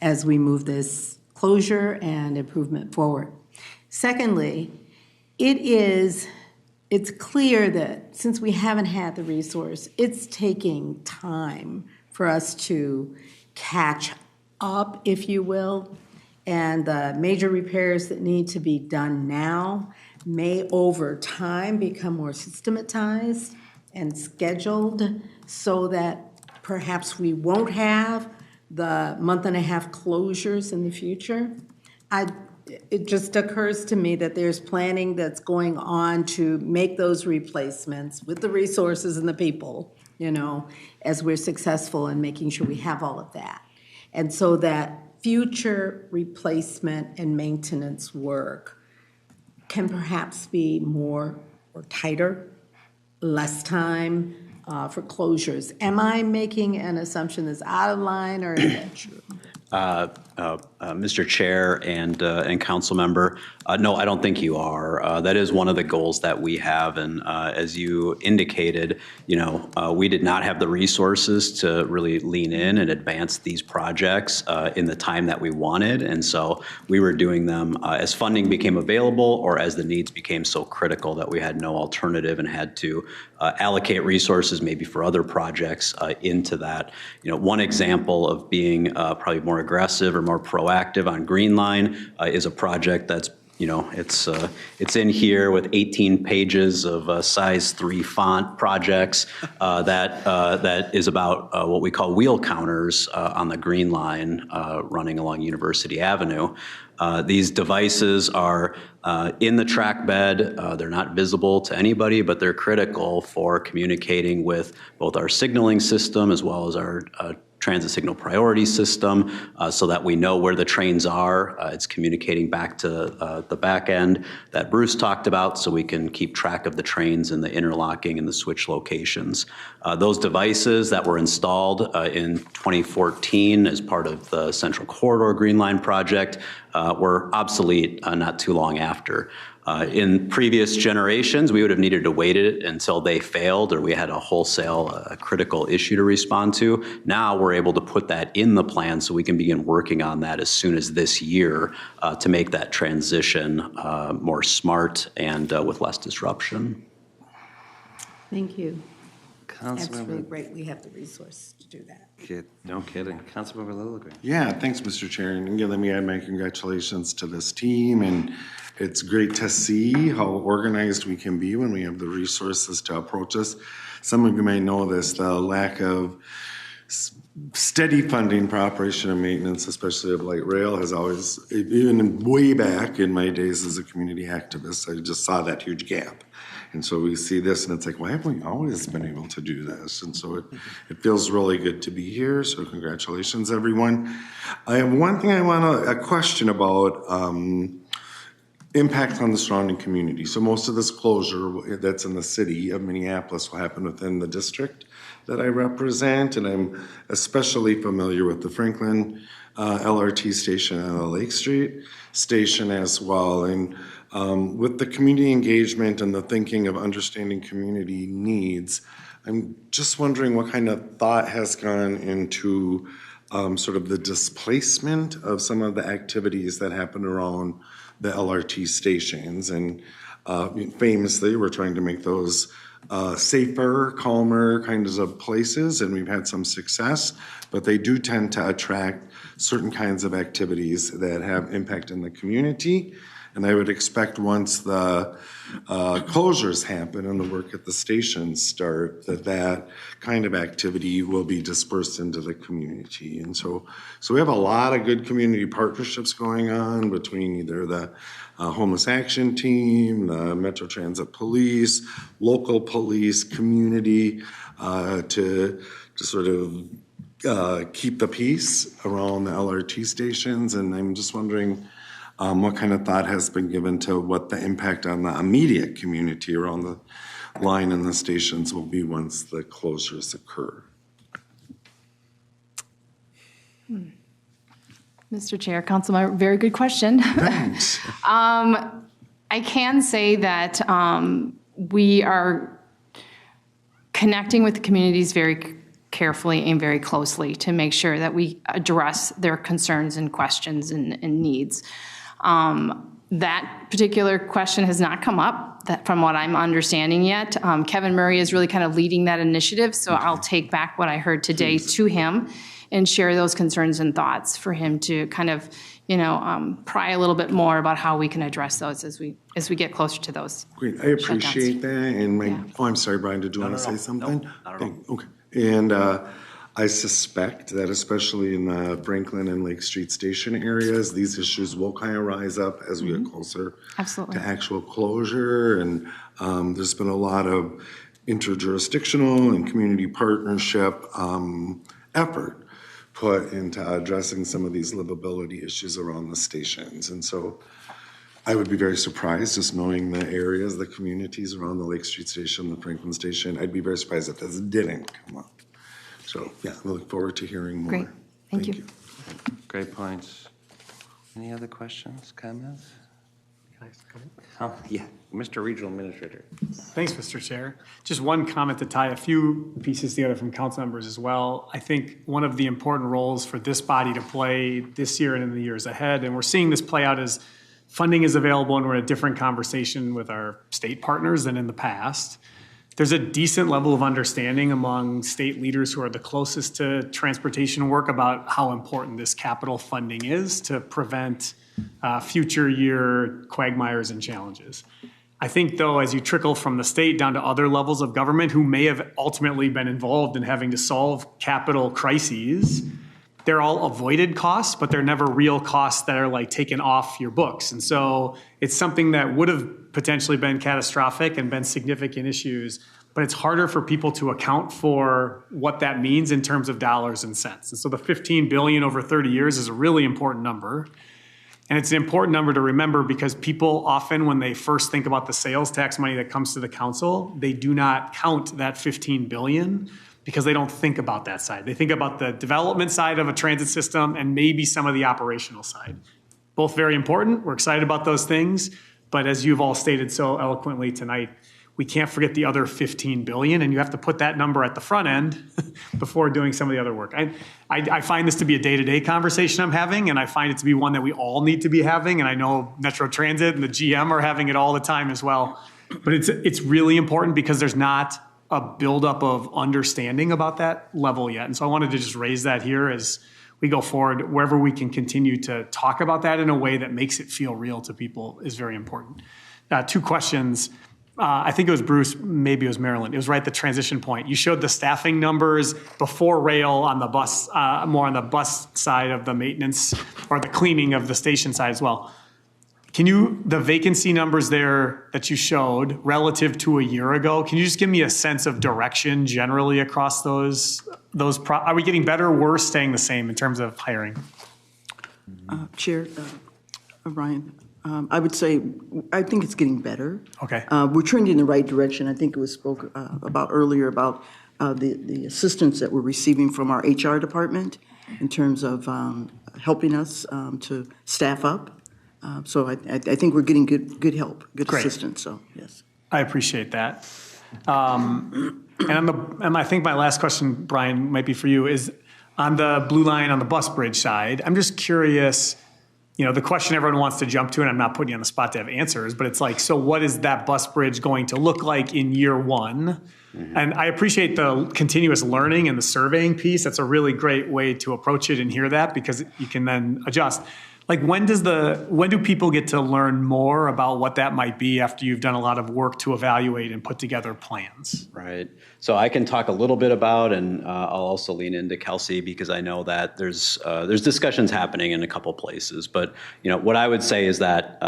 as we move this closure and improvement forward. Secondly, it's clear that since we haven't had the resource, it's taking time for us to catch up, if you will, and the major repairs that need to be done now may over time become more systematized and scheduled so that perhaps we won't have the month-and-a-half closures in the future. It just occurs to me that there's planning that's going on to make those replacements with the resources and the people, as we're successful in making sure we have all of that. And so that future replacement and maintenance work can perhaps be more or tighter, less time for closures. Am I making an assumption that's out of line, or is that true? Mr. Chair and Council Member, no, I don't think you are. That is one of the goals that we have, and as you indicated, we did not have the resources to really lean in and advance these projects in the time that we wanted, and so we were doing them as funding became available or as the needs became so critical that we had no alternative and had to allocate resources maybe for other projects into that. One example of being probably more aggressive or more proactive on Green Line is a project that's It's in here with 18 pages of size 3 font projects that is about what we call wheel counters on the Green Line running along University Avenue. These devices are in the track bed. They're not visible to anybody, but they're critical for communicating with both our signaling system as well as our transit signal priority system so that we know where the trains are. It's communicating back to the back end that Bruce talked about so we can keep track of the trains and the interlocking and the switch locations. Those devices that were installed in 2014 as part of the Central Corridor Green Line project were obsolete not too long after. In previous generations, we would have needed to wait it until they failed or we had a wholesale critical issue to respond to. Now we're able to put that in the plan so we can begin working on that as soon as this year to make that transition more smart and with less disruption. Thank you. That's Councilmember, really great. We have the resource to do that. no kidding. Councilmember Lilligren. Yeah, thanks, Mr. Chair. And again, let me add my congratulations to this team. And it's great to see how organized we can be when we have the resources to approach us. Some of you may know this, the lack of steady funding for operation and maintenance, especially of light rail, has always, even way back in my days as a community activist, I just saw that huge gap. And so we see this and it's like, why haven't we always been able to do this? And so it feels really good to be here. So congratulations, everyone. I have one thing I want a question about impact on the surrounding community. So most of this closure that's in the city of Minneapolis will happen within the district that I represent. And I'm especially familiar with the Franklin LRT station and the Lake Street station as well. And with the community engagement and the thinking of understanding community needs, I'm just wondering what kind of thought has gone into sort of the displacement of some of the activities that happen around the LRT stations. And famously, we're trying to make those safer, calmer kinds of places, and we've had some success, but they do tend to attract certain kinds of activities that have impact in the community. And I would expect once the closures happen and the work at the stations start, that kind of activity will be dispersed into the community. And so we have a lot of good community partnerships going on between either the Homeless Action Team, the Metro Transit Police, local police, community, to sort of keep the peace around the LRT stations. And I'm just wondering what kind of thought has been given to what the impact on the immediate community around the line and the stations will be once the closures occur. Mr. Chair, Councilmember, very good question. Thanks. I can say that we are connecting with the communities very carefully and very closely to make sure that we address their concerns and questions and needs. That particular question has not come up from what I'm understanding yet. Kevin Murray is really kind of leading that initiative, so I'll take back what I heard today to him and share those concerns and thoughts for him to kind of, pry a little bit more about how we can address those as we get closer to those. Great, I appreciate that. And I'm sorry, Brian, did you want to say something? No, not at all. Okay, and I suspect that especially in the Franklin and Lake Street Station areas, these issues will kind of rise up as we get closer to actual closure. And there's been a lot of interjurisdictional and community partnership effort put into addressing some of these livability issues around the stations. And so I would be very surprised just knowing the areas, the communities around the Lake Street Station, the Franklin Station. I'd be very surprised if this didn't come up. So yeah, we look forward to hearing more. Great, thank you. Great points. Any other questions, comments? Oh, yeah, Mr. Regional Administrator. Thanks, Mr. Chair. Just one comment to tie a few pieces together from council members as well. I think one of the important roles for this body to play this year and in the years ahead, and we're seeing this play out as funding is available and we're in a different conversation with our state partners than in the past. There's a decent level of understanding among state leaders who are the closest to transportation work about how important this capital funding is to prevent future year quagmires and challenges. I think, though, as you trickle from the state down to other levels of government who may have ultimately been involved in having to solve capital crises, they're all avoided costs, but they're never real costs that are like taken off your books. And so it's something that would have potentially been catastrophic and been significant issues, but it's harder for people to account for what that means in terms of dollars and cents. And so the 15 billion over 30 years is a really important number. And it's an important number to remember because people often, when they first think about the sales tax money that comes to the council, they do not count that 15 billion because they don't think about that side. They think about the development side of a transit system and maybe some of the operational side. Both very important. We're excited about those things. But as you've all stated so eloquently tonight, we can't forget the other 15 billion, and you have to put that number at the front end before doing some of the other work. I find this to be a day-to-day conversation I'm having, and I find it to be one that we all need to be having, and I know Metro Transit and the GM are having it all the time as well. But it's really important because there's not a buildup of understanding about that level yet. And so I wanted to just raise that here as we go forward. Wherever we can continue to talk about that in a way that makes it feel real to people is very important. 2 questions. I think it was Bruce, maybe it was Marilyn. It was right at the transition point. You showed the staffing numbers before rail on the bus, more on the bus side of the maintenance or the cleaning of the station side as well. The vacancy numbers there that you showed relative to a year ago, can you just give me a sense of direction generally across those are we getting better, worse, staying the same in terms of hiring? Chair, Ryan, I would say, I think it's getting better. Okay. We're trending in the right direction. I think it was spoke about earlier about the assistance that we're receiving from our HR department in terms of helping us to staff up. So I think we're getting good help, good Great. assistance, so yes. I appreciate that. And I think my last question, Brian, might be for you, is on the Blue Line on the bus bridge side. I'm just curious, the question everyone wants to jump to, and I'm not putting you on the spot to have answers, but it's like, so what is that bus bridge going to look like in year 1? Mm-hmm. And I appreciate the continuous learning and the surveying piece. That's a really great way to approach it and hear that because you can then adjust. Like when do people get to learn more about what that might be after you've done a lot of work to evaluate and put together plans? Right. So I can talk a little bit about, and I'll also lean into Kelsey because I know that there's discussions happening in a couple places. But what I would say is that,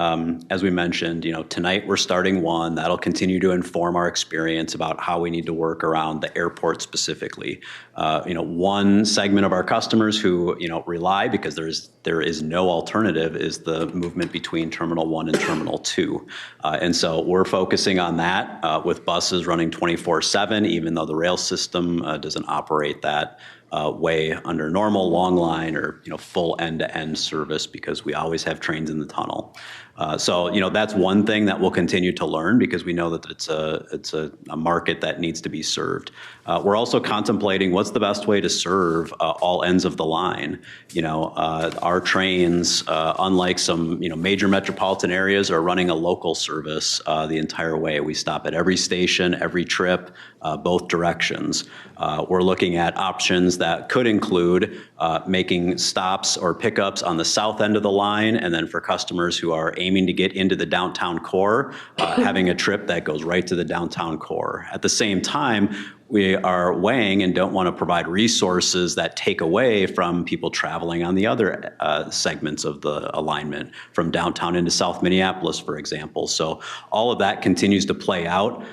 as we mentioned, tonight we're starting 1 that'll continue to inform our experience about how we need to work around the airport specifically. One segment of our customers who rely because there is no alternative is the movement between Terminal 1 and Terminal 2. And so we're focusing on that with buses running 24/7, even though the rail system doesn't operate that way under normal long line or full end-to-end service because we always have trains in the tunnel. So that's one thing that we'll continue to learn because we know that it's a market that needs to be served. We're also contemplating what's the best way to serve all ends of the line. Our trains, unlike some major metropolitan areas, are running a local service the entire way. We stop at every station, every trip, both directions. We're looking at options that could include making stops or pickups on the south end of the line, and then for customers who are aiming to get into the downtown core, having a trip that goes right to the downtown core. At the same time, we are weighing and don't want to provide resources that take away from people traveling on the other segments of the alignment, from downtown into South Minneapolis, for example. So all of that continues to play out.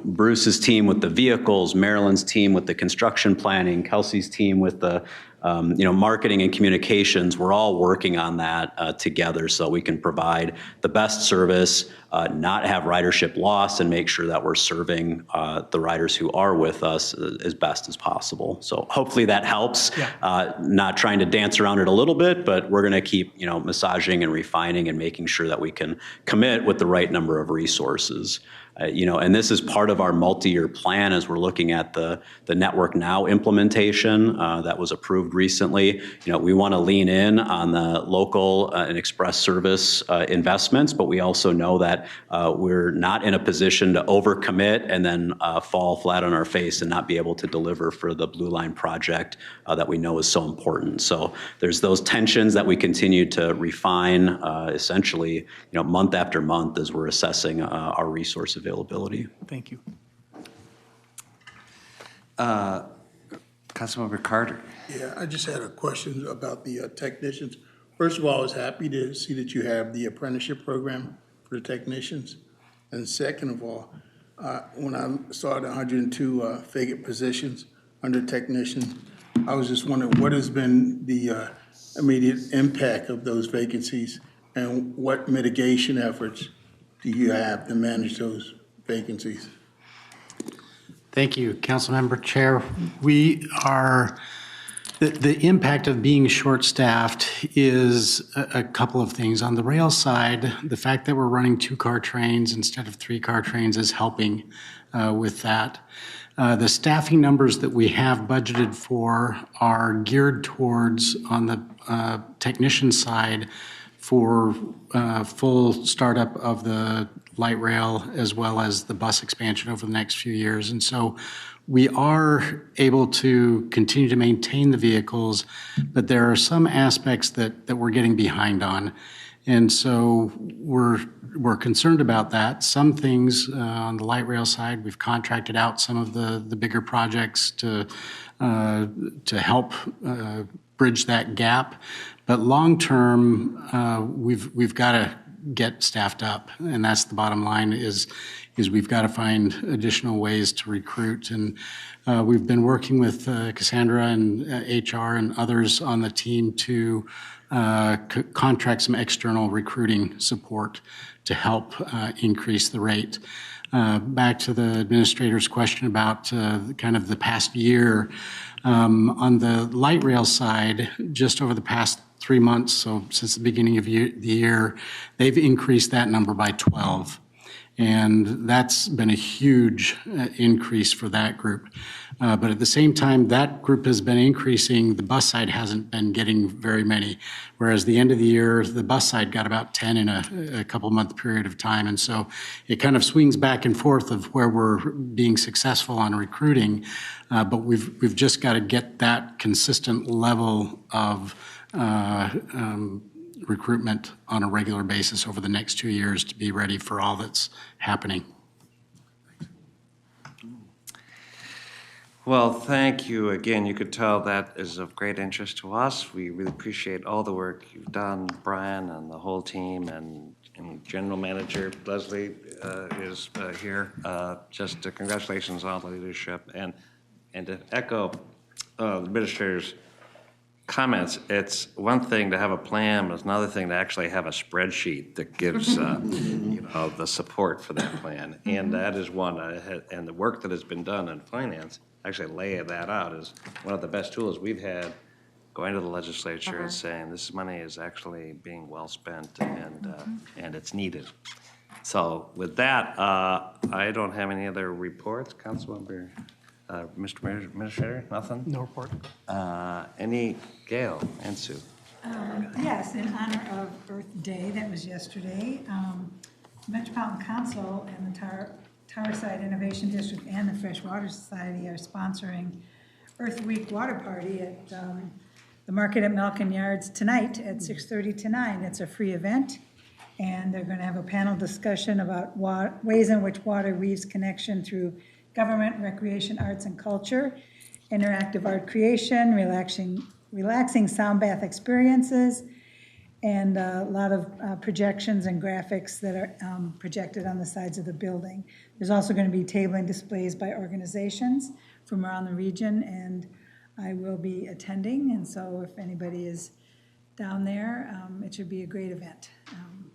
Bruce's team with the vehicles, Marilyn's team with the construction planning, Kelsey's team with the marketing and communications, we're all working on that together so we can provide the best service, not have ridership loss, and make sure that we're serving the riders who are with us as best as possible. So hopefully that helps. Yeah. Not trying to dance around it a little bit, but we're going to keep massaging and refining and making sure that we can commit with the right number of resources. And this is part of our multi-year plan as we're looking at the Network Now implementation that was approved recently. We want to lean in on the local and express service investments, but we also know that we're not in a position to overcommit and then fall flat on our face and not be able to deliver for the Blue Line project that we know is so important. So there's those tensions that we continue to refine essentially, month after month as we're assessing our resource availability. Thank you. Councilmember Carter. Yeah, I just had a question about the technicians. First of all, I was happy to see that you have the apprenticeship program for the technicians. And second of all, when I saw the 102 vacant positions under technicians, I was just wondering what has been the immediate impact of those vacancies and what mitigation efforts do you have to manage those vacancies? Thank you, Councilmember Chair. The impact of being short-staffed is a couple of things. On the rail side, the fact that we're running 2-car trains instead of 3-car trains is helping with that. The staffing numbers that we have budgeted for are geared towards, on the technician side, for full startup of the light rail as well as the bus expansion over the next few years. And so we are able to continue to maintain the vehicles, but there are some aspects that we're getting behind on. And so we're concerned about that. Some things on the light rail side, we've contracted out some of the bigger projects to help bridge that gap. But long term, we've got to get staffed up, and that's the bottom line. Is we've got to find additional ways to recruit, and we've been working with Cassandra and HR and others on the team to contract some external recruiting support to help increase the rate. Back to the administrator's question about kind of the past year, on the light rail side, just over the past 3 months, so since the beginning of the year, they've increased that number by 12. And that's been a huge increase for that group. But at the same time, that group has been increasing. The bus side hasn't been getting very many, whereas the end of the year, the bus side got about 10 in a couple-month period of time. And so it kind of swings back and forth of where we're being successful on recruiting. But we've just got to get that consistent level of recruitment on a regular basis over the next 2 years to be ready for all that's happening. Well, thank you again. You could tell that is of great interest to us. We really appreciate all the work you've done, Brian, and the whole team, and General Manager Leslie is here. Just congratulations on the leadership, and to echo the administrator's comments, it's one thing to have a plan, but it's another thing to actually have a spreadsheet that gives the support for that plan. And that is one, and the work that has been done in finance, actually laying that out, is one of the best tools we've had going to the legislature and saying this money is actually being well spent and it's needed. So with that, I don't have any other reports. Councilmember, Mr. Administrator, nothing? No report. Gail and Sue? Yes, in honor of Earth Day, that was yesterday, Metropolitan Council and the Tarside Innovation District and the Freshwater Society are sponsoring Earth Week Water Party at the market at Malkin Yards tonight at 6:30 to 9. It's a free event, and they're going to have a panel discussion about ways in which water weaves connection through government, recreation, arts, and culture, interactive art creation, relaxing sound bath experiences, and a lot of projections and graphics that are projected on the sides of the building. There's also going to be tabling displays by organizations from around the region, and I will be attending, and so if anybody is down there, it should be a great event.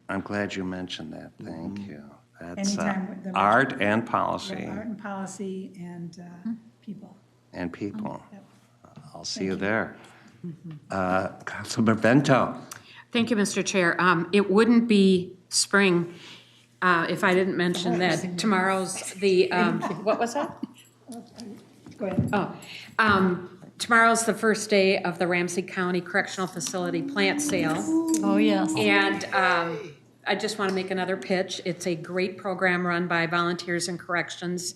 I'm glad you mentioned that. Thank you. That's Anytime art and policy. Yeah, art and policy and people. And people. Yep. I'll see you there. Councilmember Bento. Thank you, Mr. Chair. It wouldn't be spring if I didn't mention that tomorrow's the, what was that? Go ahead. Tomorrow's the first day of the Ramsey County Correctional Facility plant sale. Oh, yes. And I just want to make another pitch. It's a great program run by Volunteers in Corrections.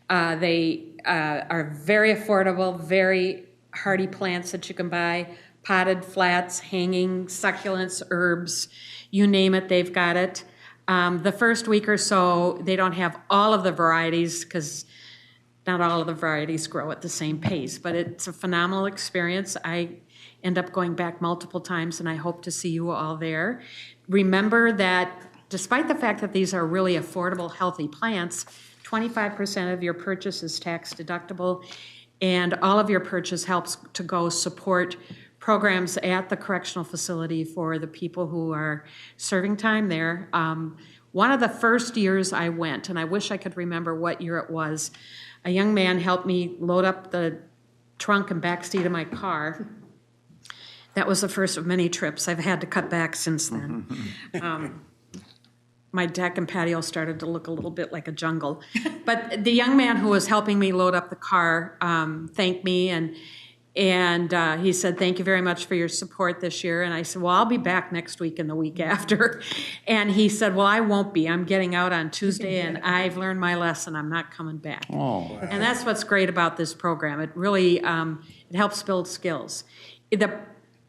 They are very affordable, very hardy plants that you can buy, potted flats, hanging, succulents, herbs, you name it, they've got it. The first week or so, they don't have all of the varieties because not all of the varieties grow at the same pace, but it's a phenomenal experience. I end up going back multiple times, and I hope to see you all there. Remember that despite the fact that these are really affordable, healthy plants, 25% of your purchase is tax deductible, and all of your purchase helps to go support programs at the correctional facility for the people who are serving time there. One of the first years I went, and I wish I could remember what year it was, a young man helped me load up the trunk and back seat of my car. That was the first of many trips. I've had to cut back since then. My deck and patio started to look a little bit like a jungle. But the young man who was helping me load up the car thanked me, and he said, "Thank you very much for your support this year." And I said, "Well, I'll be back next week and the week after." And he said, "Well, I won't be. I'm getting out on Tuesday, and I've learned my lesson. I'm not coming back." Oh. And that's what's great about this program. It really it helps build skills.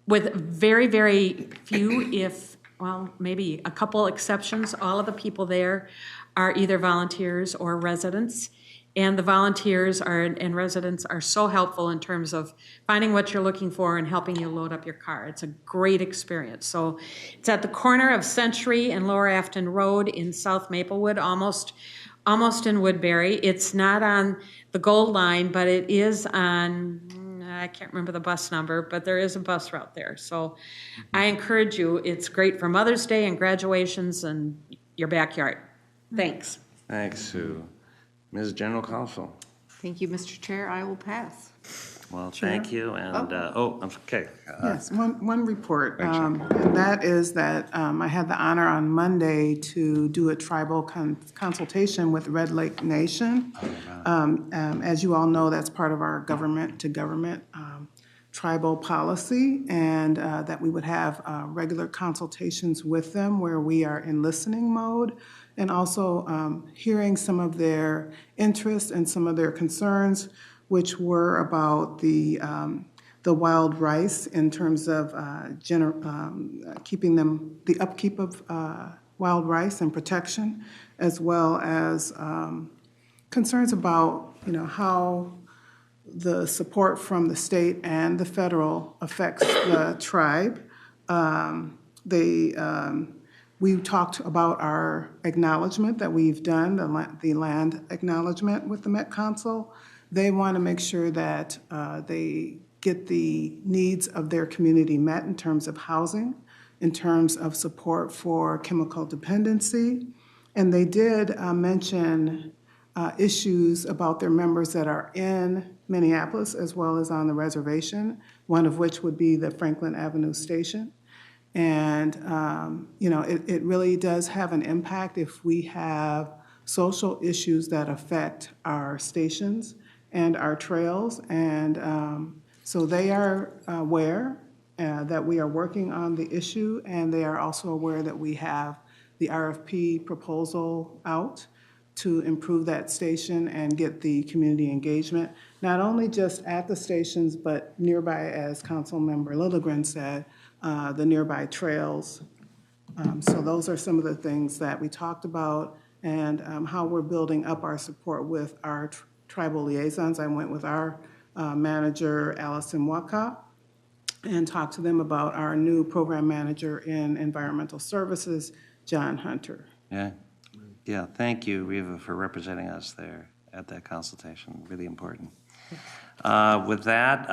With very, very few, maybe a couple exceptions, all of the people there are either volunteers or residents. And the volunteers and residents are so helpful in terms of finding what you're looking for and helping you load up your car. It's a great experience. So it's at the corner of Century and Lower Afton Road in South Maplewood, almost in Woodbury. It's not on the Gold Line, but it is on, I can't remember the bus number, but there is a bus route there. So I encourage you. It's great for Mother's Day and graduations and your backyard. Thanks. Thanks, Sue. Ms. General Counsel. Thank you, Mr. Chair. I will pass. Well, thank you, and, okay. Yes, one report, Thanks, and that is that I had the honor on Monday to do a tribal consultation with Red Lake Nation. As you all know, that's part of our government-to-government tribal policy, and that we would have regular consultations with them where we are in listening mode, and also hearing some of their interests and some of their concerns, which were about the wild rice in terms of keeping them, the upkeep of wild rice and protection, as well as concerns about, how the support from the state and the federal affects the tribe. We talked about our acknowledgement that we've done, the land acknowledgement with the Met Council. They want to make sure that they get the needs of their community met in terms of housing, in terms of support for chemical dependency. And they did mention issues about their members that are in Minneapolis as well as on the reservation, one of which would be the Franklin Avenue Station. And, it really does have an impact if we have social issues that affect our stations and our trails. And so they are aware that we are working on the issue, and they are also aware that we have the RFP proposal out to improve that station and get the community engagement, not only just at the stations, but nearby, as Councilmember Lilligren said, the nearby trails. So those are some of the things that we talked about, and how we're building up our support with our tribal liaisons. I went with our manager, Allison Waka, and talked to them about our new program manager in environmental services, John Hunter. Yeah, thank you, Reva, for representing us there at that consultation. Really important. With that,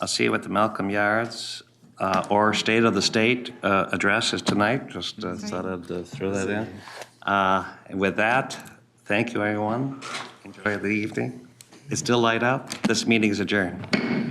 I'll see you at the Malcolm Yards or State of the State address is tonight. Just thought I'd throw that in. And with that, thank you, everyone. Enjoy the evening. It's still light out. This meeting is adjourned.